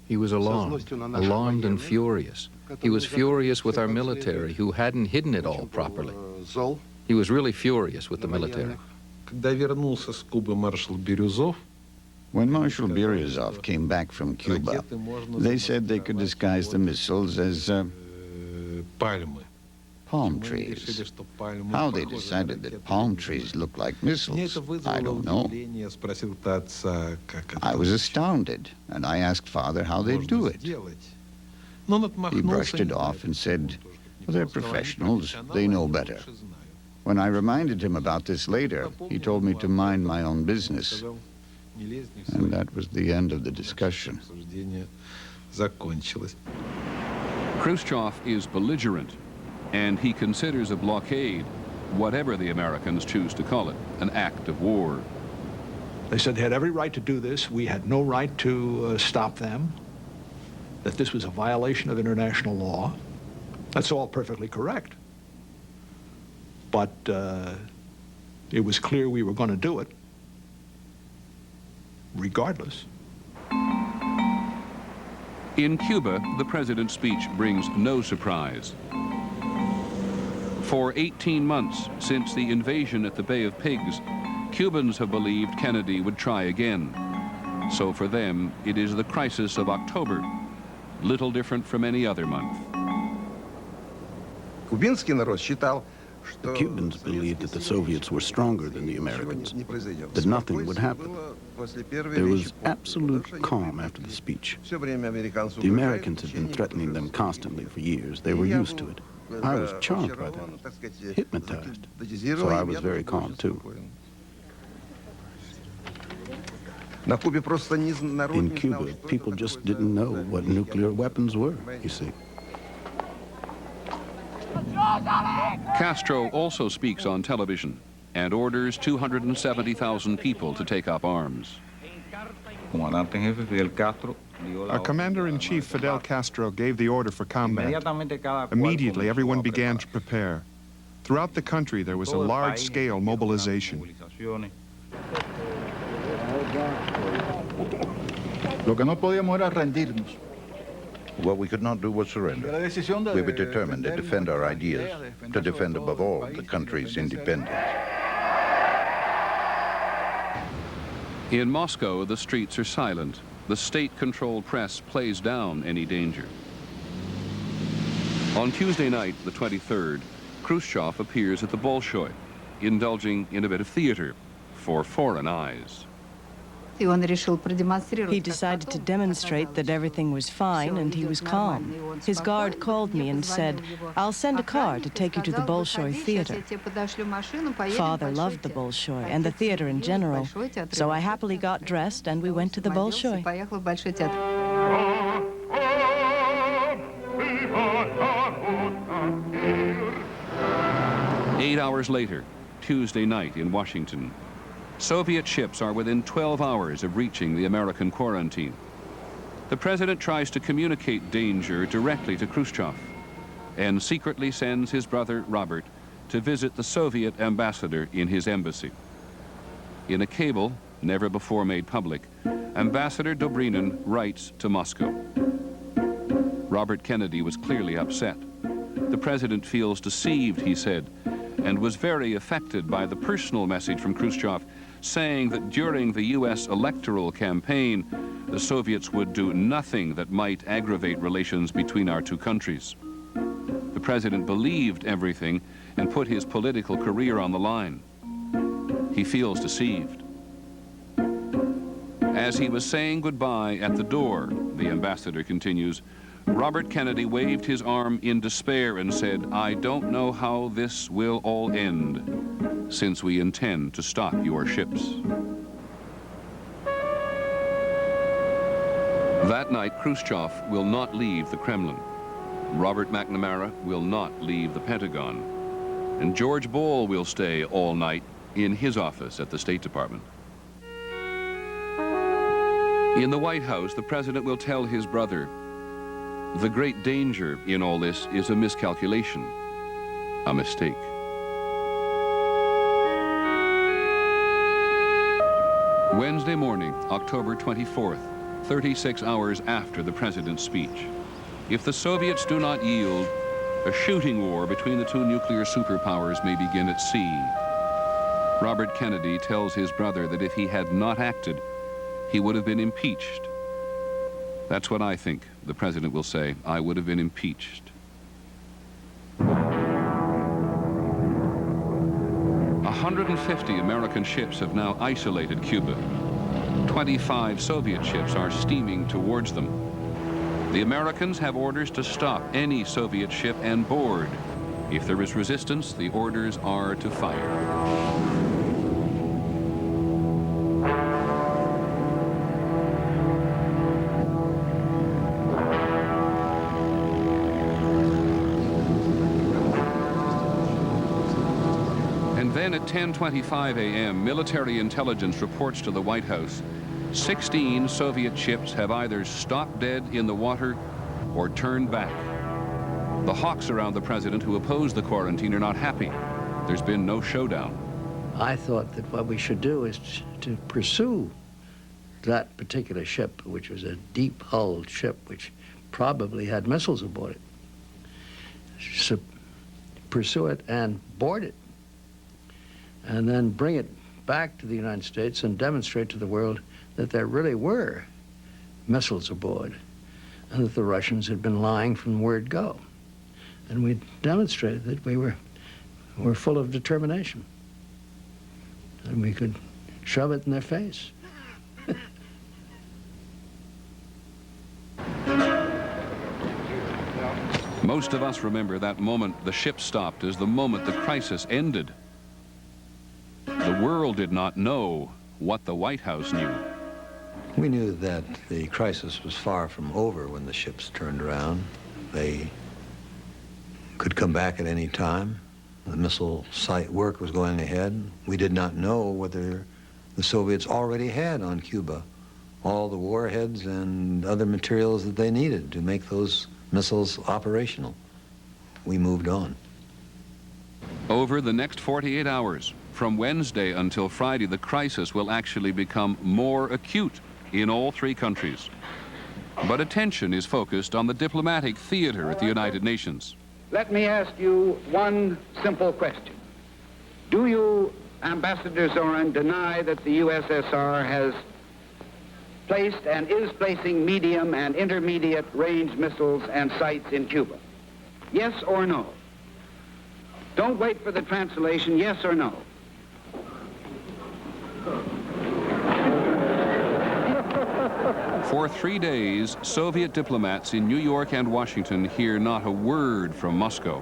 Speaker 10: He was alarmed and furious. He was furious with our military, who hadn't hidden it all properly. He was really furious with the military.
Speaker 14: When Marshal Beryozov came back from Cuba, they said they could disguise the missiles as palm trees. How they decided that palm trees look like missiles, I don't know. I was astounded, and I asked Father how they do it. He brushed it off and said, well, they're professionals, they know better. When I reminded him about this later, he told me to mind my own business. And that was the end of the discussion.
Speaker 2: Khrushchev is belligerent, and he considers a blockade, whatever the Americans choose to call it, an act of war.
Speaker 16: They said they had every right to do this. We had no right to stop them, that this was a violation of international law. That's all perfectly correct. But it was clear we were going to do it, regardless.
Speaker 2: In Cuba, the president's speech brings no surprise. For 18 months since the invasion at the Bay of Pigs, Cubans have believed Kennedy would try again. So for them, it is the crisis of October, little different from any other month.
Speaker 26: The Cubans believed that the Soviets were stronger than the Americans, that nothing would happen. There was absolute calm after the speech. The Americans had been threatening them constantly for years. They were used to it. I was charmed by them, hypnotized. So I was very calm, too. In Cuba, people just didn't know what nuclear weapons were, you see.
Speaker 2: Castro also speaks on television and orders 270,000 people to take up arms.
Speaker 11: Our commander-in-chief, Fidel Castro, gave the order for combat. Immediately, everyone began to prepare. Throughout the country, there was a large-scale mobilization.
Speaker 17: What we could not do was surrender. We were determined to defend our ideas, to defend above all the country's independence.
Speaker 2: In Moscow, the streets are silent. The state-controlled press plays down any danger. On Tuesday night, the 23rd, Khrushchev appears at the Bolshoi, indulging in a bit of theater for foreign eyes.
Speaker 18: He decided to demonstrate that everything was fine and he was calm. His guard called me and said, "I'll send a car to take you to the Bolshoi Theater." Father loved the Bolshoi and the theater in general, so I happily got dressed and we went to the Bolshoi.
Speaker 2: 8 hours later, Tuesday night in Washington, Soviet ships are within 12 hours of reaching the American quarantine. The president tries to communicate danger directly to Khrushchev and secretly sends his brother Robert to visit the Soviet ambassador in his embassy. In a cable, never before made public, Ambassador Dobrynin writes to Moscow. Robert Kennedy was clearly upset. The president feels deceived, he said, and was very affected by the personal message from Khrushchev saying that during the U.S. electoral campaign, the Soviets would do nothing that might aggravate relations between our two countries. The president believed everything and put his political career on the line. He feels deceived. As he was saying goodbye at the door, the ambassador continues, Robert Kennedy waved his arm in despair and said, "I don't know how this will all end, since we intend to stop your ships." That night, Khrushchev will not leave the Kremlin. Robert McNamara will not leave the Pentagon. And George Bull will stay all night in his office at the State Department. In the White House, the president will tell his brother, the great danger in all this is a miscalculation, a mistake. Wednesday morning, October 24th, 36 hours after the president's speech. If the Soviets do not yield, a shooting war between the two nuclear superpowers may begin at sea. Robert Kennedy tells his brother that if he had not acted, he would have been impeached. That's what I think, the president will say. I would have been impeached. 150 American ships have now isolated Cuba. 25 Soviet ships are steaming towards them. The Americans have orders to stop any Soviet ship and board. If there is resistance, the orders are to fire. Then at 10:25 a.m., military intelligence reports to the White House 16 Soviet ships have either stopped dead in the water or turned back. The hawks around the president who oppose the quarantine are not happy. There's been no showdown.
Speaker 4: I thought that what we should do is to pursue that particular ship, which was a deep-hulled ship, which probably had missiles aboard it. So pursue it and board it, and then bring it back to the United States and demonstrate to the world that there really were missiles aboard and that the Russians had been lying from word go. And we demonstrated that we were full of determination and we could shove it in their face.
Speaker 2: Most of us remember that moment the ship stopped as the moment the crisis ended. The world did not know what the White House knew.
Speaker 23: We knew that the crisis was far from over when the ships turned around. They could come back at any time. The missile site work was going ahead. We did not know whether the Soviets already had on Cuba all the warheads and other materials that they needed to make those missiles operational. We moved on.
Speaker 2: Over the next 48 hours, from Wednesday until Friday, the crisis will actually become more acute in all three countries. But attention is focused on the diplomatic theater at the United Nations.
Speaker 1: Let me ask you one simple question. Do you, Ambassador Zorin, deny that the USSR has placed and is placing medium and intermediate range missiles and sites in Cuba? Yes or no? Don't wait for the translation, yes or no?
Speaker 2: For 3 days, Soviet diplomats in New York and Washington hear not a word from Moscow.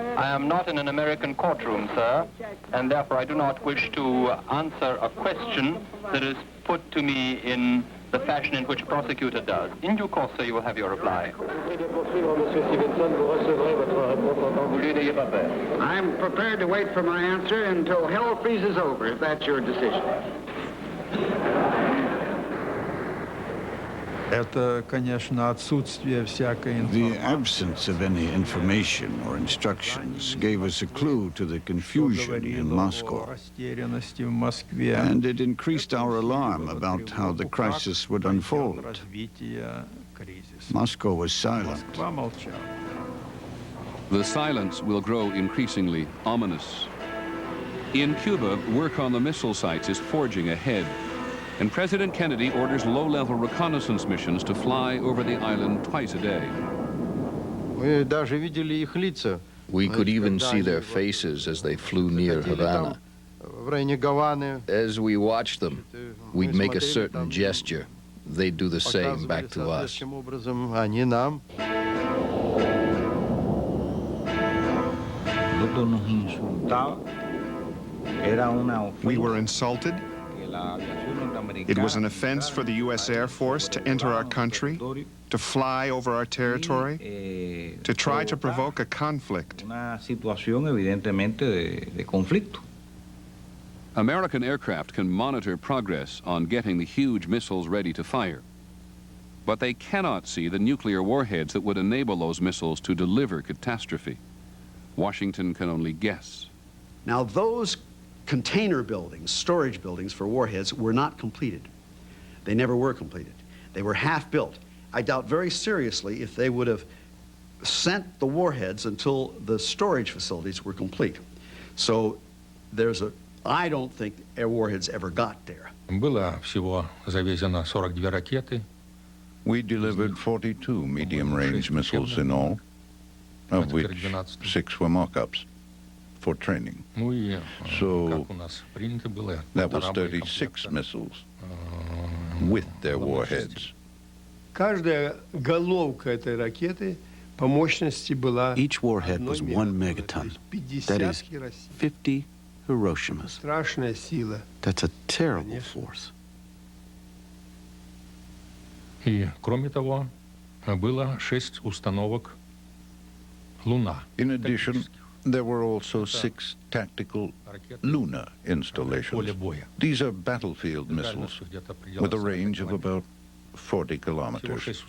Speaker 1: I
Speaker 9: am not in an American courtroom, sir, and therefore I do not wish to answer a question that is put to me in the fashion in which a prosecutor does. In due course, sir, you will have your reply.
Speaker 1: I'm prepared to wait for my answer until hell freezes over, if that's your decision.
Speaker 14: The absence of any information or instructions gave us a clue to the confusion in Moscow, and it increased our alarm about how the crisis would unfold. Moscow was silent.
Speaker 2: The silence will grow increasingly ominous. In Cuba, work on the missile sites is forging ahead, and President Kennedy orders low-level reconnaissance missions to fly over the island twice a day.
Speaker 10: We could even see their faces as they flew near Havana. As we watched them, we'd make a certain gesture. They'd do the same back to us.
Speaker 11: We were insulted. It was an offense for the U.S. Air Force to enter our country, to fly over our territory, to try to provoke a conflict.
Speaker 2: American aircraft can monitor progress on getting the huge missiles ready to fire. But they cannot see the nuclear warheads that would enable those missiles to deliver catastrophe. Washington can only guess.
Speaker 19: Now, those container buildings, storage buildings for warheads, were not completed. They never were completed. They were half built. I doubt very seriously if they would have sent the warheads until the storage facilities were complete. So I don't think air warheads ever got there.
Speaker 17: We delivered 42 medium-range missiles in all, of which 6 were mock-ups for training. So that was 36 missiles with their warheads.
Speaker 26: Each warhead was 1 megaton. That is 50 Hiroshimas. That's a terrible force.
Speaker 12: И, кроме того, было 6 установок «Луна».
Speaker 17: In addition, there were also 6 tactical Luna installations. These are battlefield missiles with a range of about 40 kilometers.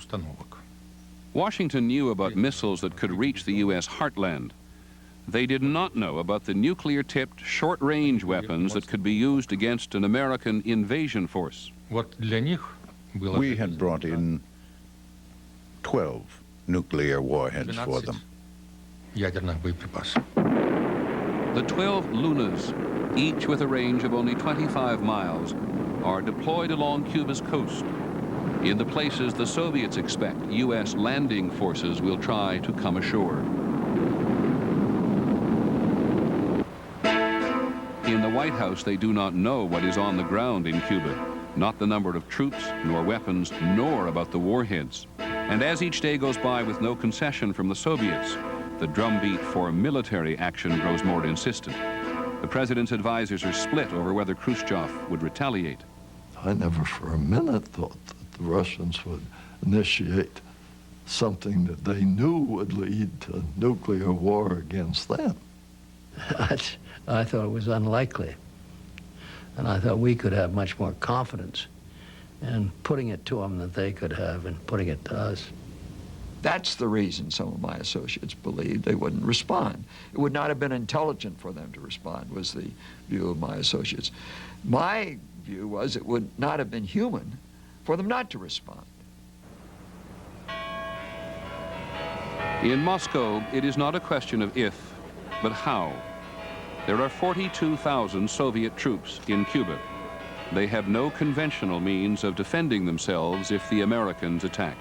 Speaker 2: Washington knew about missiles that could reach the U.S. heartland. They did not know about the nuclear-tipped short-range weapons that could be used against an American invasion force.
Speaker 17: We had brought in 12 nuclear warheads for them.
Speaker 2: The 12 Lunas, each with a range of only 25 miles, are deployed along Cuba's coast, in the places the Soviets expect U.S. landing forces will try to come ashore. In the White House, they do not know what is on the ground in Cuba. not the number of troops, nor weapons, nor about the warheads. And as each day goes by with no concession from the Soviets, the drumbeat for military action grows more insistent. The president's advisors are split over whether Khrushchev would retaliate.
Speaker 7: I never for a minute thought that the Russians would initiate something that they knew would lead to nuclear war against them.
Speaker 4: I thought it was unlikely. And I thought we could have much more confidence in putting it to them than they could have in putting it to us.
Speaker 15: That's the reason some of my associates believed they wouldn't respond. It would not have been intelligent for them to respond, was the view of my associates. My view was it would not have been human for them not to respond.
Speaker 2: In Moscow, it is not a question of if, but how. There are 42,000 Soviet troops in Cuba. They have no conventional means of defending themselves if the Americans attack.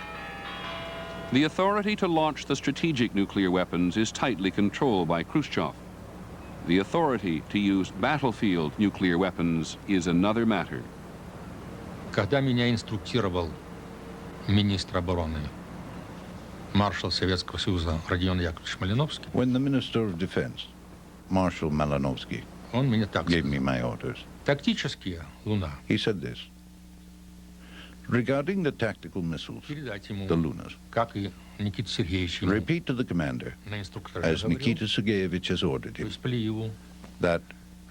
Speaker 2: The authority to launch the strategic nuclear weapons is tightly controlled by Khrushchev. The authority to use battlefield nuclear weapons is another matter.
Speaker 13: Когда меня инструктировал министр обороны, маршал Советского Союза Родион Яковлевич Малиновский,
Speaker 17: when the Minister of Defense, Marshal Malinovsky,
Speaker 13: он мне так
Speaker 17: gave
Speaker 13: сказал.
Speaker 17: me my orders,
Speaker 13: Тактические Луна.
Speaker 17: he said this: regarding the tactical missiles,
Speaker 13: Передать ему,
Speaker 17: the Lunas,
Speaker 13: как и Никита Сергеевич ему
Speaker 17: repeat to the commander,
Speaker 13: на инструкторе
Speaker 17: as
Speaker 13: говорил,
Speaker 17: Nikita Sergeyevich has ordered
Speaker 13: то
Speaker 17: him,
Speaker 13: есть Плиеву,
Speaker 17: that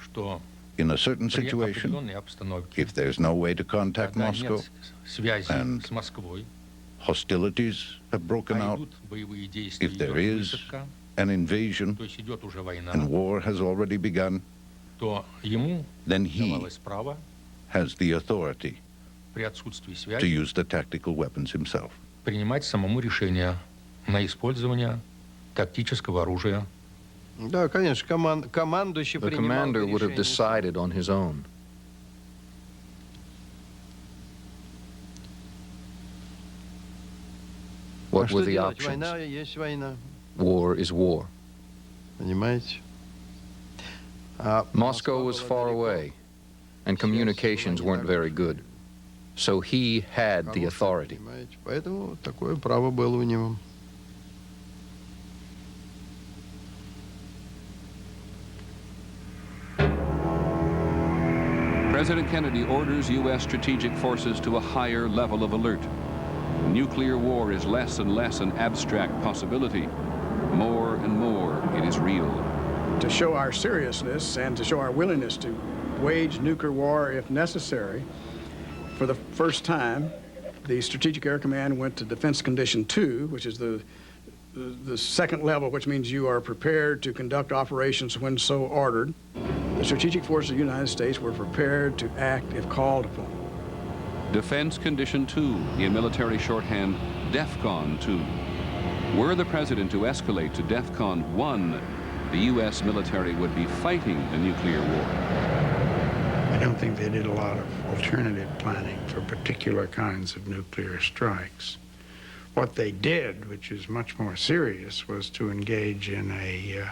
Speaker 13: что
Speaker 17: in a certain
Speaker 13: при
Speaker 17: situation,
Speaker 13: определенной обстановке,
Speaker 17: if there's no way to contact
Speaker 13: когда
Speaker 17: Moscow
Speaker 13: нет связи
Speaker 17: and
Speaker 13: с Москвой,
Speaker 17: hostilities have broken
Speaker 13: а
Speaker 17: out,
Speaker 13: идут боевые действия,
Speaker 17: if there
Speaker 13: идет
Speaker 17: is
Speaker 13: высадка,
Speaker 17: an invasion
Speaker 13: то есть идет уже война,
Speaker 17: and war has already begun,
Speaker 13: то ему
Speaker 17: then he
Speaker 13: давалось право
Speaker 17: has the authority
Speaker 13: при отсутствии
Speaker 17: to
Speaker 13: связи
Speaker 17: use the tactical weapons himself.
Speaker 13: принимать самому решение на использование тактического оружия.
Speaker 21: Да, конечно, командующий
Speaker 10: The commander would have decided on his own. What were the options?
Speaker 21: Война есть война.
Speaker 10: War is war.
Speaker 21: Понимаете?
Speaker 10: Moscow was far away, and communications weren't very good. So he had the authority.
Speaker 21: Понимаете? Поэтому такое право было у него.
Speaker 2: President Kennedy orders U.S. strategic forces to a higher level of alert. Nuclear war is less and less an abstract possibility. More and more, it is real.
Speaker 22: To show our seriousness and to show our willingness to wage nuclear war if necessary, for the first time, the Strategic Air Command went to Defense Condition 2, which is the second level, which means you are prepared to conduct operations when so ordered. The strategic forces of the United States were prepared to act if called upon.
Speaker 2: Defense Condition 2, in military shorthand, DEFCON 2. Were the president to escalate to DEFCON 1, the U.S. military would be fighting a nuclear war.
Speaker 24: I don't think they did a lot of alternative planning for particular kinds of nuclear strikes. What they did, which is much more serious, was to engage in a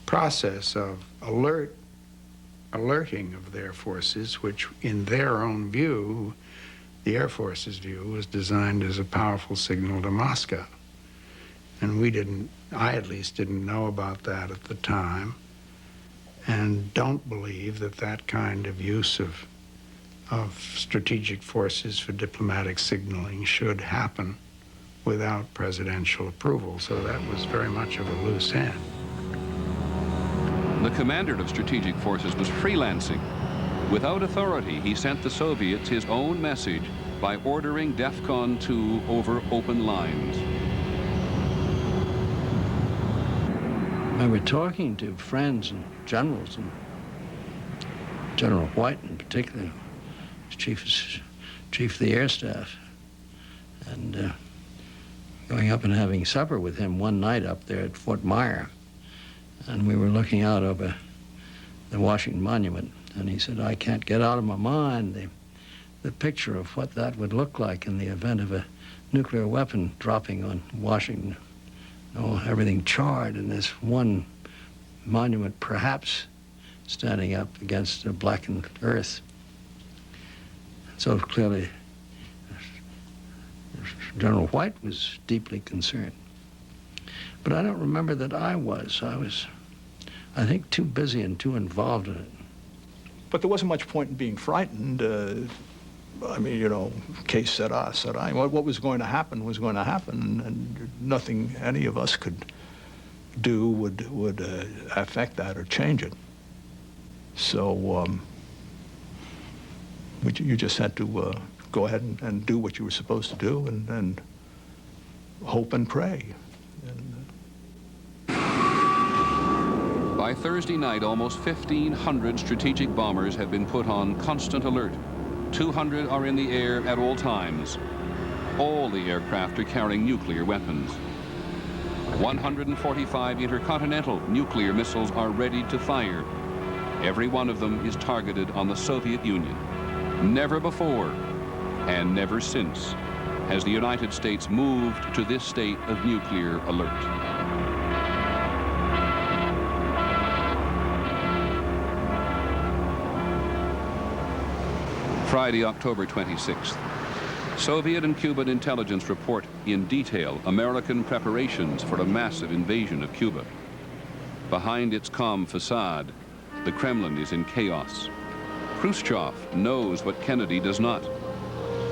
Speaker 24: process of alerting of their forces, which in their own view, the Air Force's view, was designed as a powerful signal to Moscow. And we didn't, I at least didn't know about that at the time, and don't believe that that kind of use of strategic forces for diplomatic signaling should happen without presidential approval. So that was very much of a loose end.
Speaker 2: The commander of strategic forces was freelancing. Without authority, he sent the Soviets his own message by ordering DEFCON 2 over open lines.
Speaker 4: I remember talking to friends and generals, and General White in particular, chief of the Air Staff, and going up and having supper with him one night up there at Fort Myer. And we were looking out over the Washington Monument, and he said, I can't get out of my mind the picture of what that would look like in the event of a nuclear weapon dropping on Washington. Oh, everything charred, and this one monument perhaps standing up against a blackened earth. So clearly, General White was deeply concerned. But I don't remember that I was. I was, I think, too busy and too involved in it.
Speaker 16: But there wasn't much point in being frightened. I mean, you know, case said I. What was going to happen was going to happen, and nothing any of us could do would affect that or change it. So you just had to go ahead and do what you were supposed to do, and hope and pray.
Speaker 2: By Thursday night, almost 1,500 strategic bombers have been put on constant alert. 200 are in the air at all times. All the aircraft are carrying nuclear weapons. 145 intercontinental nuclear missiles are ready to fire. Every one of them is targeted on the Soviet Union. Never before, and never since, has the United States moved to this state of nuclear alert. Friday, October 26th. Soviet and Cuban intelligence report in detail American preparations for a massive invasion of Cuba. Behind its calm facade, the Kremlin is in chaos. Khrushchev knows what Kennedy does not,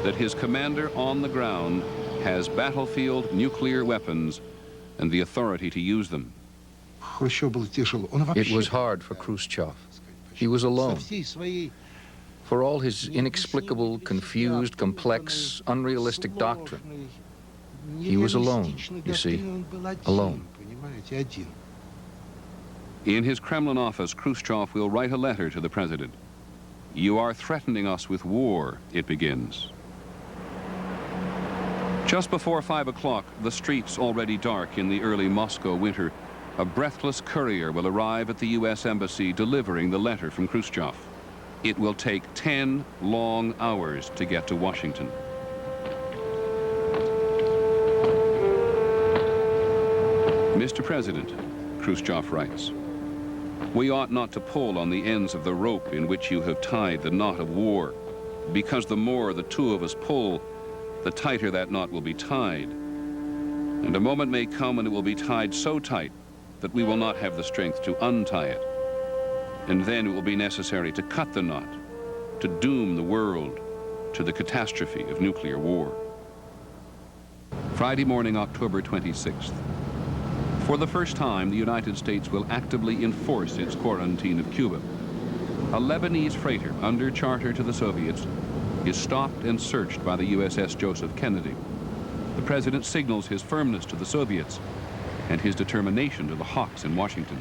Speaker 2: that his commander on the ground has battlefield nuclear weapons and the authority to use them.
Speaker 10: It was hard for Khrushchev. He was alone. For all his inexplicable, confused, complex, unrealistic doctrine, he was alone, you see, alone.
Speaker 2: In his Kremlin office, Khrushchev will write a letter to the president. "You are threatening us with war," it begins. Just before 5 o'clock, the streets already dark in the early Moscow winter, a breathless courier will arrive at the U.S. Embassy delivering the letter from Khrushchev. It will take 10 long hours to get to Washington. Mr. President, Khrushchev writes, "We ought not to pull on the ends of the rope in which you have tied the knot of war, because the more the two of us pull, the tighter that knot will be tied. And a moment may come when it will be tied so tight that we will not have the strength to untie it. And then it will be necessary to cut the knot, to doom the world to the catastrophe of nuclear war." Friday morning, October 26th. For the first time, the United States will actively enforce its quarantine of Cuba. A Lebanese freighter under charter to the Soviets is stopped and searched by the USS Joseph Kennedy. The president signals his firmness to the Soviets and his determination to the hawks in Washington.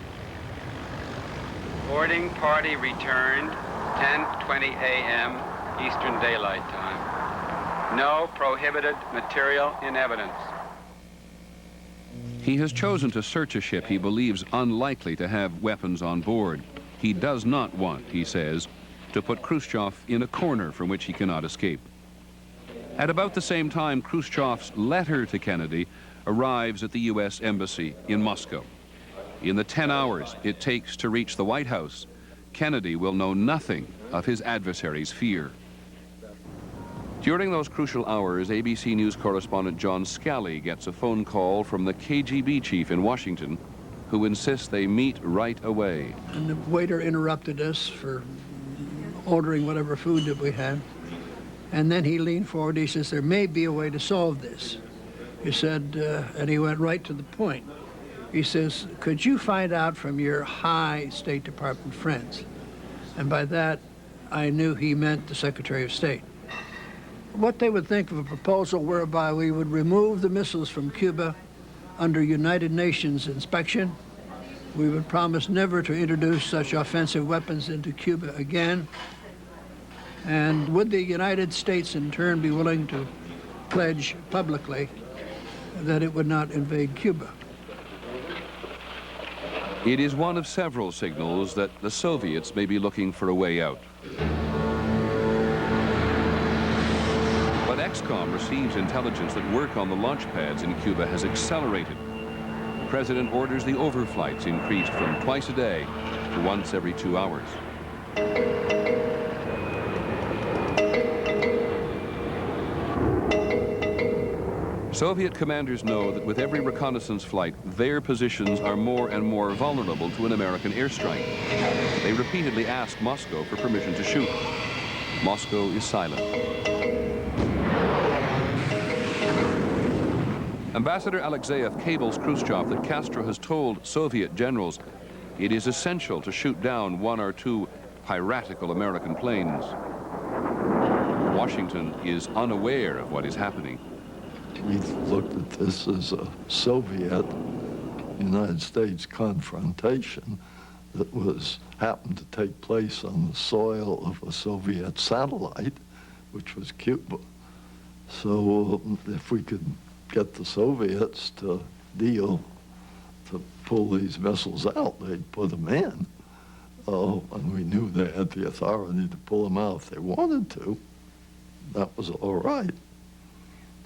Speaker 3: Boarding party returned, 10:20 a.m. Eastern Daylight Time. No prohibited material in evidence.
Speaker 2: He has chosen to search a ship he believes unlikely to have weapons on board. He does not want, he says, to put Khrushchev in a corner from which he cannot escape. At about the same time, Khrushchev's letter to Kennedy arrives at the U.S. Embassy in Moscow. In the 10 hours it takes to reach the White House, Kennedy will know nothing of his adversary's fear. During those crucial hours, ABC News correspondent John Scally gets a phone call from the KGB chief in Washington, who insists they meet right away.
Speaker 22: And the waiter interrupted us for ordering whatever food that we had. And then he leaned forward, he says, "There may be a way to solve this." He said, and he went right to the point. He says, "Could you find out from your high State Department friends?" And by that, I knew he meant the Secretary of State. What they would think of a proposal whereby we would remove the missiles from Cuba under United Nations inspection. We would promise never to introduce such offensive weapons into Cuba again. And would the United States in turn be willing to pledge publicly that it would not invade Cuba?
Speaker 2: It is one of several signals that the Soviets may be looking for a way out. But XCOM receives intelligence that work on the launch pads in Cuba has accelerated. The president orders the overflights increased from twice a day to once every 2 hours. Soviet commanders know that with every reconnaissance flight, their positions are more and more vulnerable to an American airstrike. They repeatedly ask Moscow for permission to shoot. Moscow is silent. Ambassador Alexeyev cables Khrushchev that Castro has told Soviet generals it is essential to shoot down one or two piratical American planes. Washington is unaware of what is happening.
Speaker 7: We looked at this as a Soviet-United States confrontation that happened to take place on the soil of a Soviet satellite, which was Cuba. So if we could get the Soviets to deal to pull these missiles out, they'd put them in. And we knew they had the authority to pull them out if they wanted to. That was all right.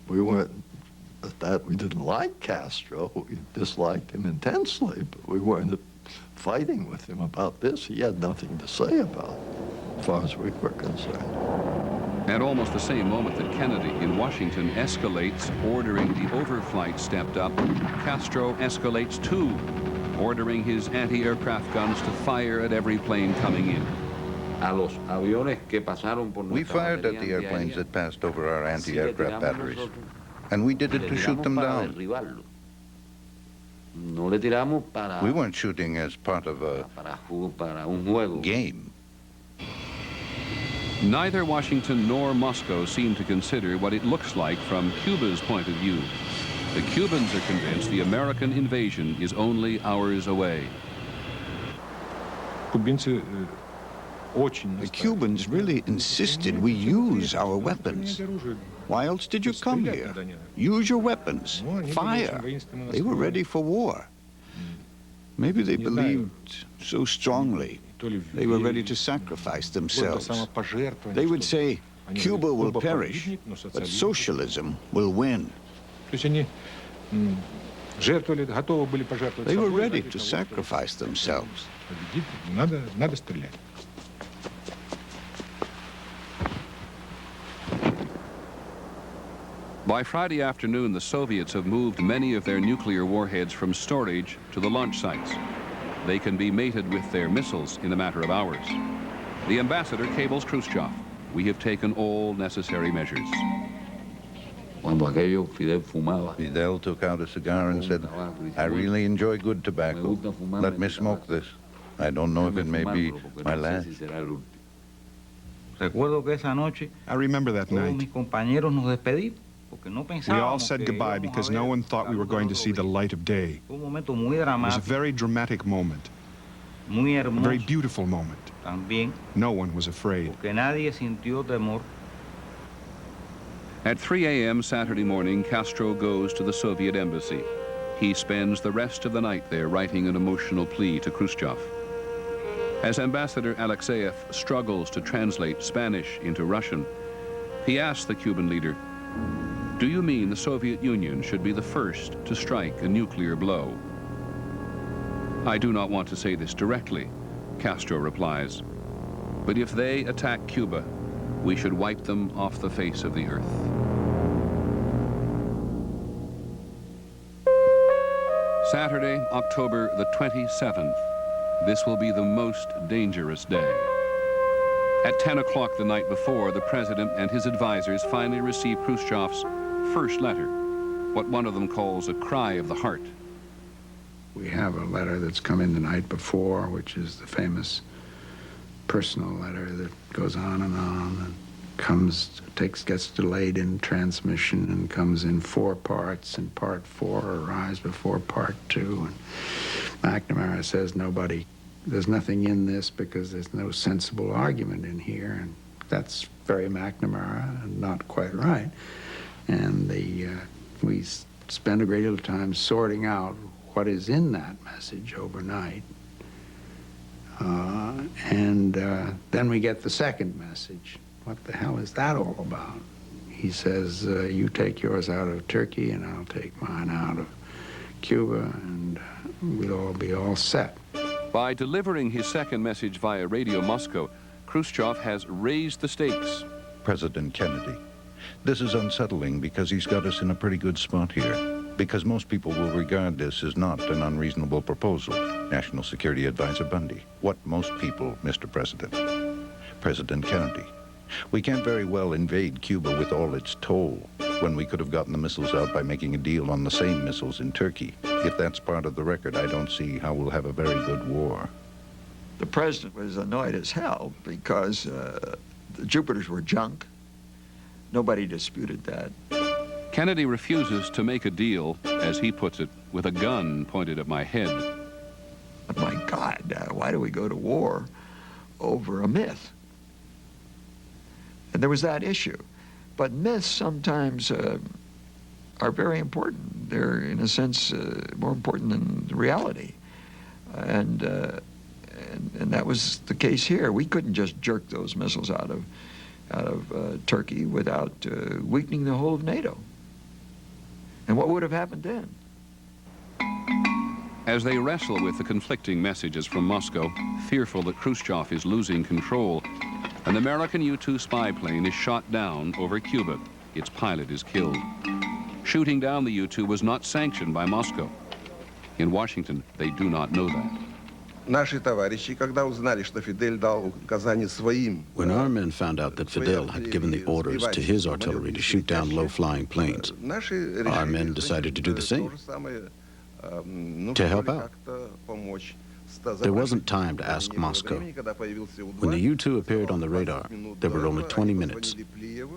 Speaker 7: We weren't, at that, we didn't like Castro. We disliked him intensely, but we weren't fighting with him about this. He had nothing to say about it, as far as we were concerned.
Speaker 2: At almost the same moment that Kennedy in Washington escalates, ordering the overflight stepped up, Castro escalates too, ordering his anti-aircraft guns to fire at every plane coming in.
Speaker 17: We fired at the airplanes that passed over our anti-aircraft batteries, and we did it to shoot them down. We weren't shooting as part of a game.
Speaker 2: Neither Washington nor Moscow seem to consider what it looks like from Cuba's point of view. The Cubans are convinced the American invasion is only hours away.
Speaker 14: The Cubans really insisted we use our weapons. Why else did you come here? Use your weapons. Fire. They were ready for war. Maybe they believed so strongly. They were ready to sacrifice themselves. They would say, Cuba will perish, but socialism will win. They were ready to sacrifice themselves.
Speaker 2: By Friday afternoon, the Soviets have moved many of their nuclear warheads from storage to the launch sites. They can be mated with their missiles in a matter of hours. The ambassador cables Khrushchev. We have taken all necessary measures.
Speaker 17: Fidel took out a cigar and said, I really enjoy good tobacco. Let me smoke this. I don't know if it may be my last.
Speaker 11: I remember that night. We all said goodbye because no one thought we were going to see the light of day. It was a very dramatic moment, a very beautiful moment. No one was afraid.
Speaker 2: At 3 a.m. Saturday morning, Castro goes to the Soviet embassy. He spends the rest of the night there writing an emotional plea to Khrushchev. As Ambassador Alexeyev struggles to translate Spanish into Russian, he asks the Cuban leader, "Do you mean the Soviet Union should be the first to strike a nuclear blow?" "I do not want to say this directly," Castro replies, "but if they attack Cuba, we should wipe them off the face of the earth." Saturday, October the 27th. This will be the most dangerous day. At 10 o'clock the night before, the president and his advisors finally receive Khrushchev's first letter, what one of them calls a cry of the heart.
Speaker 24: We have a letter that's come in the night before, which is the famous personal letter that goes on and gets delayed in transmission and comes in 4 parts, and part 4 arrives before part 2. And McNamara says there's nothing in this because there's no sensible argument in here, and that's very McNamara and not quite right. And we spend a great deal of time sorting out what is in that message overnight. Then we get the second message. What the hell is that all about? He says, you take yours out of Turkey and I'll take mine out of Cuba, and we'll all be all set.
Speaker 2: By delivering his second message via Radio Moscow, Khrushchev has raised the stakes.
Speaker 17: President Kennedy, This is unsettling because he's got us in a pretty good spot here, because most people will regard this as not an unreasonable proposal. National Security Advisor Bundy. What most people, Mr. President? President Kennedy. We can't very well invade Cuba with all its toll, when we could have gotten the missiles out by making a deal on the same missiles in Turkey. If that's part of the record, I don't see how we'll have a very good war.
Speaker 15: The president was annoyed as hell because the Jupiters were junk. Nobody disputed that.
Speaker 2: Kennedy refuses to make a deal, as he puts it, with a gun pointed at my head.
Speaker 15: But my God, why do we go to war over a myth? And there was that issue. But myths sometimes are very important. They're, in a sense, more important than reality. And that was the case here. We couldn't just jerk those missiles out of Turkey without weakening the whole of NATO. And what would have happened then?
Speaker 2: As they wrestle with the conflicting messages from Moscow, fearful that Khrushchev is losing control, an American U-2 spy plane is shot down over Cuba. Its pilot is killed. Shooting down the U-2 was not sanctioned by Moscow. In Washington, they do not know that.
Speaker 26: When our men found out that Fidel had given the orders to his artillery to shoot down low-flying planes, our men decided to do the same, to help out. There wasn't time to ask Moscow. When the U-2 appeared on the radar, there were only 20 minutes.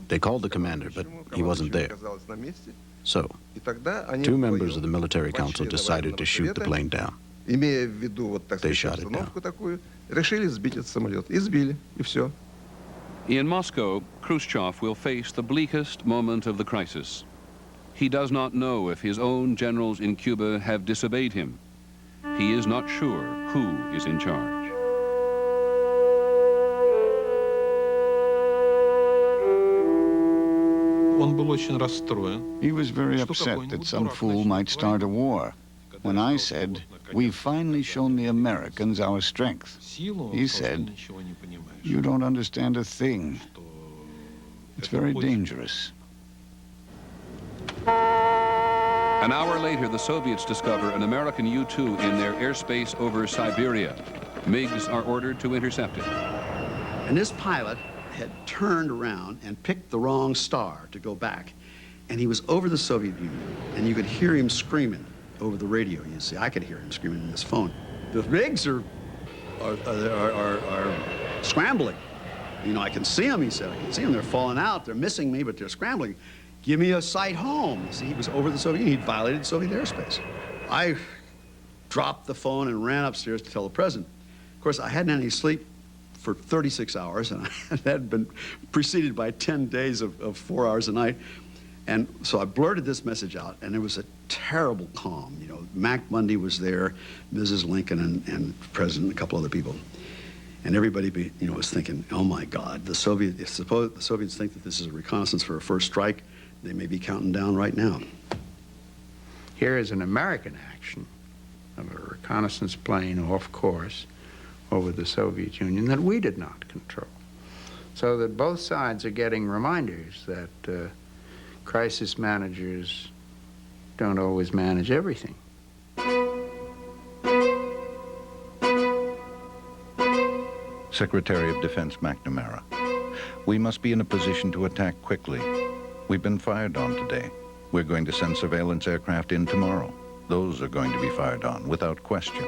Speaker 26: They called the commander, but he wasn't there. So, 2 members of the military council decided to shoot the plane down. They shot it down.
Speaker 2: In Moscow, Khrushchev will face the bleakest moment of the crisis. He does not know if his own generals in Cuba have disobeyed him. He is not sure who is in charge.
Speaker 14: He was very upset that some fool might start a war. When I said, "We've finally shown the Americans our strength," he said, "You don't understand a thing. It's very dangerous."
Speaker 2: An hour later, the Soviets discover an American U-2 in their airspace over Siberia. MiGs are ordered to intercept it.
Speaker 19: And this pilot had turned around and picked the wrong star to go back. And he was over the Soviet Union, and you could hear him screaming over the radio. You see, I could hear him screaming in his phone. The MiGs are scrambling. You know, I can see them, he said. I can see them. They're falling out. They're missing me, but they're scrambling. Give me a sight home. You see, he was over the Soviet Union. He'd violated Soviet airspace. I dropped the phone and ran upstairs to tell the president. Of course, I hadn't had any sleep for 36 hours, and that had been preceded by 10 days of 4 hours a night. And so I blurted this message out, and it was a terrible calm. You know, Mac Bundy was there, Mrs. Lincoln, and the president, and a couple other people. And everybody, you know, was thinking, oh my God, the Soviets think that this is a reconnaissance for a first strike. They may be counting down right now.
Speaker 24: Here is an American action of a reconnaissance plane off course over the Soviet Union that we did not control. So that both sides are getting reminders that crisis managers don't always manage everything.
Speaker 17: Secretary of Defense McNamara. We must be in a position to attack quickly. We've been fired on today. We're going to send surveillance aircraft in tomorrow. Those are going to be fired on, without question.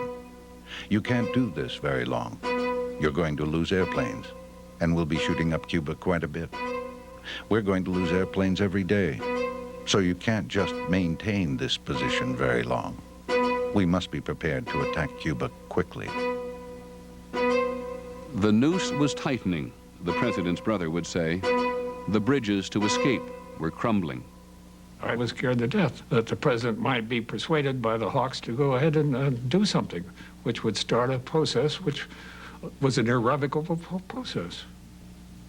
Speaker 17: You can't do this very long. You're going to lose airplanes, and we'll be shooting up Cuba quite a bit. We're going to lose airplanes every day. So you can't just maintain this position very long. We must be prepared to attack Cuba quickly.
Speaker 2: The noose was tightening, the president's brother would say. The bridges to escape were crumbling.
Speaker 5: I was scared to death that the president might be persuaded by the Hawks to go ahead and do something, which would start a process which was an irrevocable process.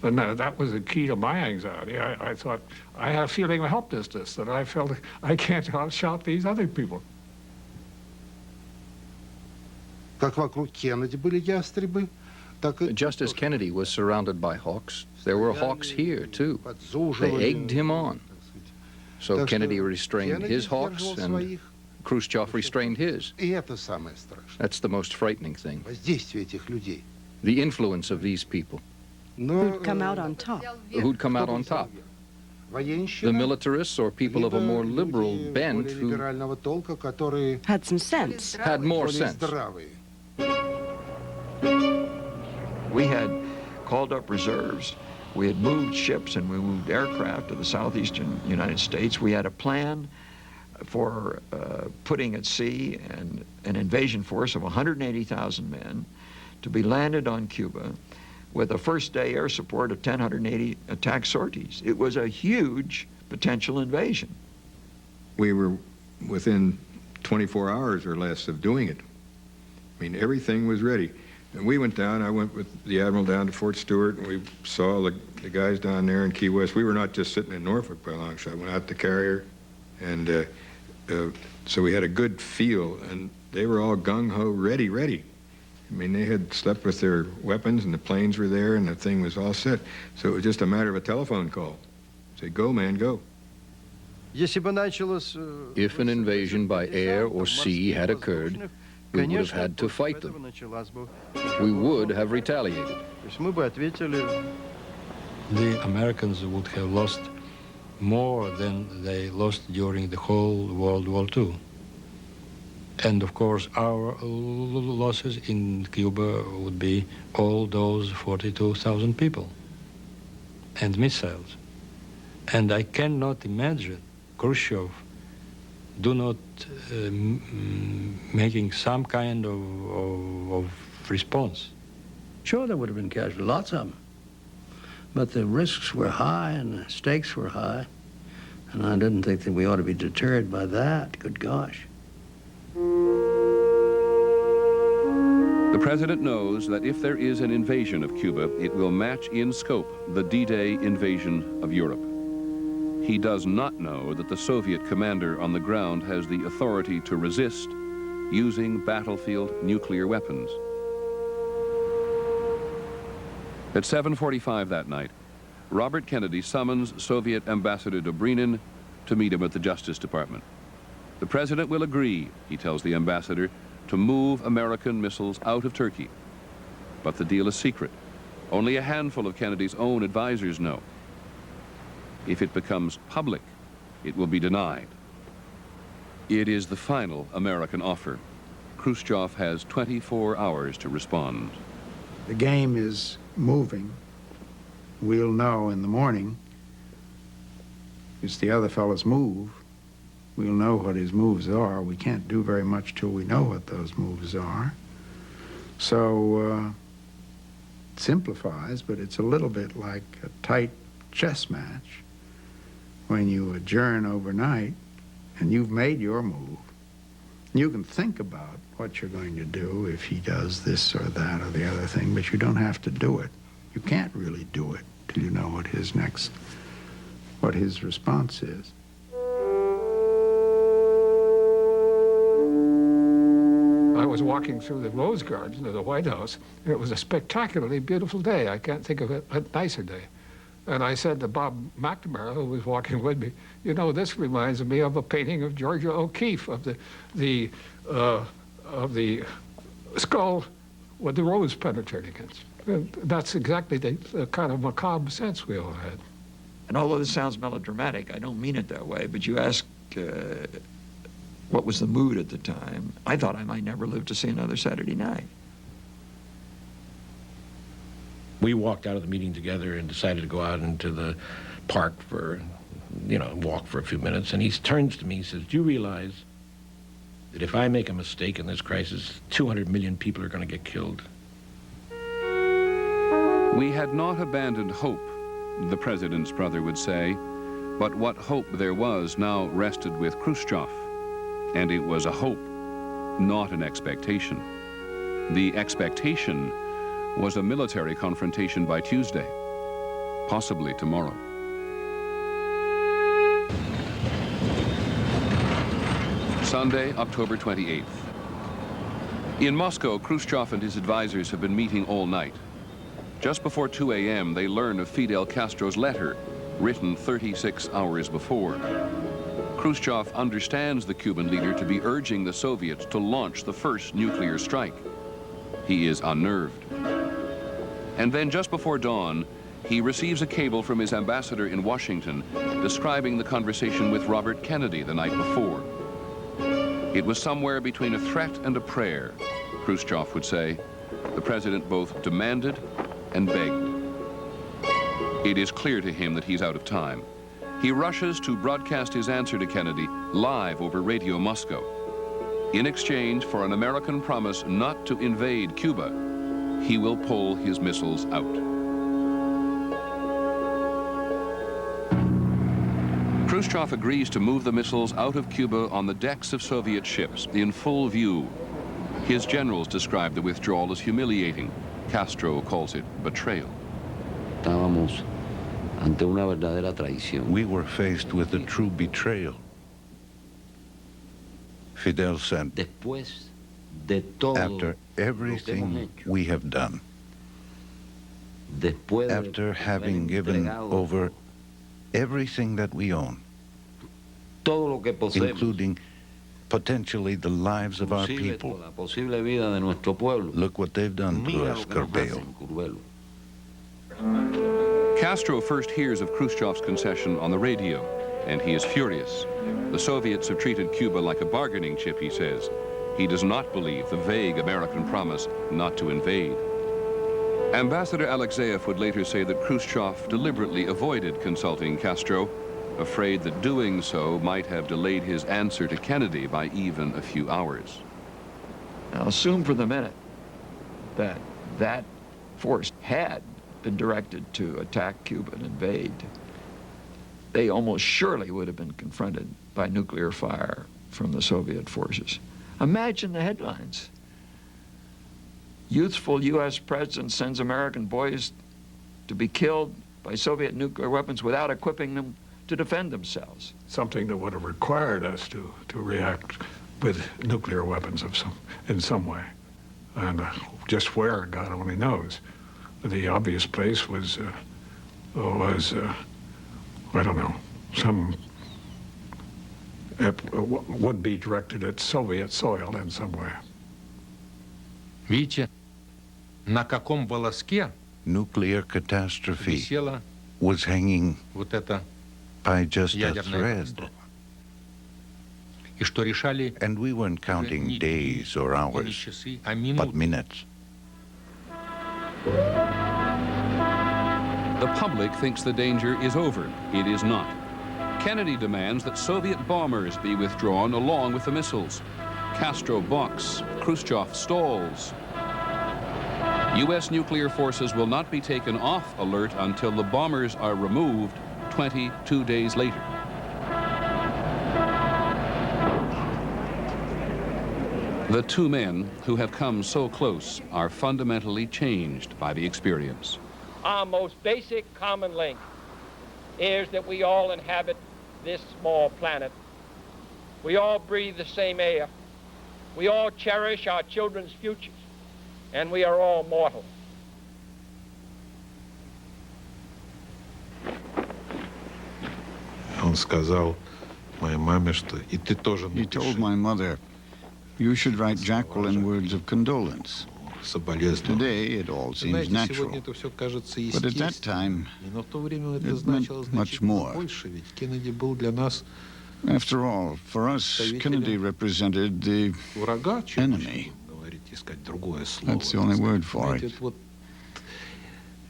Speaker 5: And that was the key to my anxiety. I thought, I had a feeling of helplessness, that I felt I can't outshot these other people.
Speaker 21: Как вокруг Кеннеди были ястребы,
Speaker 10: Justice Kennedy was surrounded by hawks. There were hawks here, too. They egged him on. So Kennedy restrained his hawks, and Khrushchev restrained his. That's the most frightening thing. The influence of these people.
Speaker 6: Who'd come out on top.
Speaker 10: Who'd come out on top. The militarists or people of a more liberal bent who
Speaker 6: had some sense.
Speaker 10: Had more sense.
Speaker 15: We had called up reserves. We had moved ships and we moved aircraft to the southeastern United States. We had a plan for putting at sea an invasion force of 180,000 men to be landed on Cuba with a first-day air support of 1,080 attack sorties. It was a huge potential invasion.
Speaker 8: We were within 24 hours or less of doing it. I mean, everything was ready. And we went down, I went with the Admiral down to Fort Stewart, and we saw the guys down there in Key West. We were not just sitting in Norfolk by a long shot. I went out to Carrier, and so we had a good feel, and they were all gung-ho, ready. I mean, they had slept with their weapons, and the planes were there, and the thing was all set. So it was just a matter of a telephone call. Say, go, man, go.
Speaker 10: If an invasion by air or sea had occurred, we would have had to fight them. We would have retaliated.
Speaker 18: The Americans would have lost more than they lost during the whole World War II. And of course, our losses in Cuba would be all those 42,000 people and missiles. And I cannot imagine Khrushchev making some kind of response.
Speaker 4: Sure, there would have been casualties, lots of them. But the risks were high and the stakes were high. And I didn't think that we ought to be deterred by that, good gosh.
Speaker 2: The president knows that if there is an invasion of Cuba, it will match in scope the D-Day invasion of Europe. He does not know that the Soviet commander on the ground has the authority to resist using battlefield nuclear weapons. At 7:45 that night, Robert Kennedy summons Soviet Ambassador Dobrynin to meet him at the Justice Department. The president will agree, he tells the ambassador, to move American missiles out of Turkey. But the deal is secret. Only a handful of Kennedy's own advisors know. If it becomes public, it will be denied. It is the final American offer. Khrushchev has 24 hours to respond.
Speaker 24: The game is moving. We'll know in the morning. It's the other fellow's move. We'll know what his moves are. We can't do very much till we know what those moves are. So it simplifies, but it's a little bit like a tight chess match. When you adjourn overnight and you've made your move, you can think about what you're going to do if he does this or that or the other thing, but you don't have to do it. You can't really do it till you know what his response is.
Speaker 5: I was walking through the Rose Garden of the White House, and it was a spectacularly beautiful day. I can't think of a nicer day. And I said to Bob McNamara, who was walking with me, you know, this reminds me of a painting of Georgia O'Keeffe of the skull with the rose penetrating it. And that's exactly the kind of macabre sense we all had.
Speaker 15: And although this sounds melodramatic, I don't mean it that way, but you ask what was the mood at the time. I thought I might never live to see another Saturday night.
Speaker 12: We walked out of the meeting together and decided to go out into the park for, walk for a few minutes. And he turns to me and says, do you realize that if I make a mistake in this crisis, 200 million people are going to get killed?
Speaker 2: We had not abandoned hope, the president's brother would say, but what hope there was now rested with Khrushchev. And it was a hope, not an expectation. The expectation was a military confrontation by Tuesday, possibly tomorrow. Sunday, October 28th. In Moscow, Khrushchev and his advisors have been meeting all night. Just before 2 a.m., they learn of Fidel Castro's letter, written 36 hours before. Khrushchev understands the Cuban leader to be urging the Soviets to launch the first nuclear strike. He is unnerved. And then just before dawn, he receives a cable from his ambassador in Washington describing the conversation with Robert Kennedy the night before. It was somewhere between a threat and a prayer, Khrushchev would say. The president both demanded and begged. It is clear to him that he's out of time. He rushes to broadcast his answer to Kennedy live over Radio Moscow. In exchange for an American promise not to invade Cuba, he will pull his missiles out. Khrushchev agrees to move the missiles out of Cuba on the decks of Soviet ships in full view. His generals describe the withdrawal as humiliating. Castro calls it betrayal.
Speaker 17: We were faced with a true betrayal. Fidel said, after everything we have done, after having given over everything that we own, including potentially the lives of our people, look what they've done to us, Carpeo.
Speaker 2: Castro first hears of Khrushchev's concession on the radio, and he is furious. The Soviets have treated Cuba like a bargaining chip, he says. He does not believe the vague American promise not to invade. Ambassador Alexeyev would later say that Khrushchev deliberately avoided consulting Castro, afraid that doing so might have delayed his answer to Kennedy by even a few hours.
Speaker 15: Now assume for the minute that that force had been directed to attack Cuba and invade. They almost surely would have been confronted by nuclear fire from the Soviet forces. Imagine the headlines. Youthful U.S. president sends American boys to be killed by Soviet nuclear weapons without equipping them to defend themselves.
Speaker 5: Something that would have required us to react with nuclear weapons in some way. And just where, God only knows. The obvious place was I don't know, would be directed at Soviet soil in some way.
Speaker 1: Видите, на каком волоске
Speaker 17: Nuclear catastrophe was hanging by just a thread. And we weren't counting days or hours, but minutes.
Speaker 2: The public thinks the danger is over. It is not. Kennedy demands that Soviet bombers be withdrawn along with the missiles. Castro balks. Khrushchev stalls. U.S. nuclear forces will not be taken off alert until the bombers are removed 22 days later. The two men who have come so close are fundamentally changed by the experience.
Speaker 9: Our most basic common link is that we all inhabit this small planet. We all breathe the same air. We all cherish our children's futures. And we are all mortal.
Speaker 14: He told my mother, you should write Jacqueline words of condolence. Today, it all seems natural. But at that time, it meant much more. After all, for us, Kennedy represented the enemy. That's the only word for it.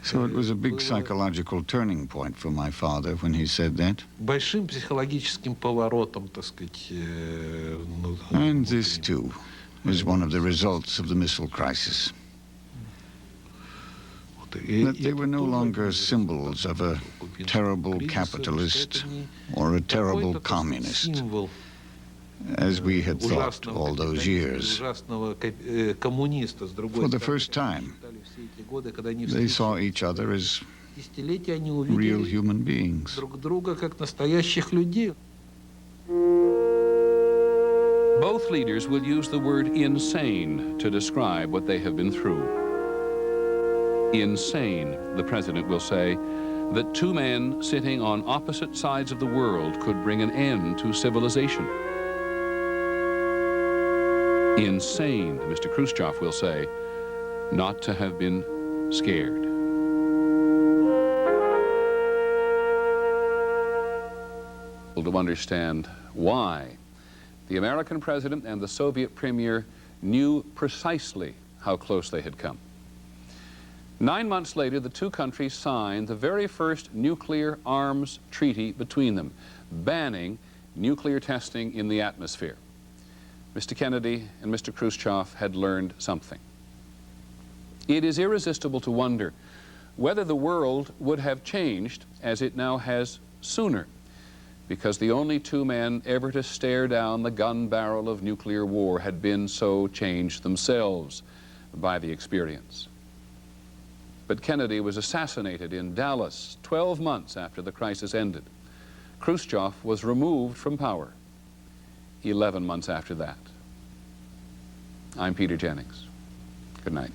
Speaker 14: So it was a big psychological turning point for my father when he said that. And this, too, is one of the results of the missile crisis. That they were no longer symbols of a terrible capitalist or a terrible communist, as we had thought all those years. For the first time, they saw each other as real human beings.
Speaker 2: Both leaders will use the word insane to describe what they have been through. Insane, the president will say, that two men sitting on opposite sides of the world could bring an end to civilization. Insane, Mr. Khrushchev will say, not to have been scared. To understand why the American president and the Soviet premier knew precisely how close they had come. 9 months later, the two countries signed the very first nuclear arms treaty between them, banning nuclear testing in the atmosphere. Mr. Kennedy and Mr. Khrushchev had learned something. It is irresistible to wonder whether the world would have changed as it now has sooner, because the only two men ever to stare down the gun barrel of nuclear war had been so changed themselves by the experience. But Kennedy was assassinated in Dallas 12 months after the crisis ended. Khrushchev was removed from power 11 months after that. I'm Peter Jennings. Good night.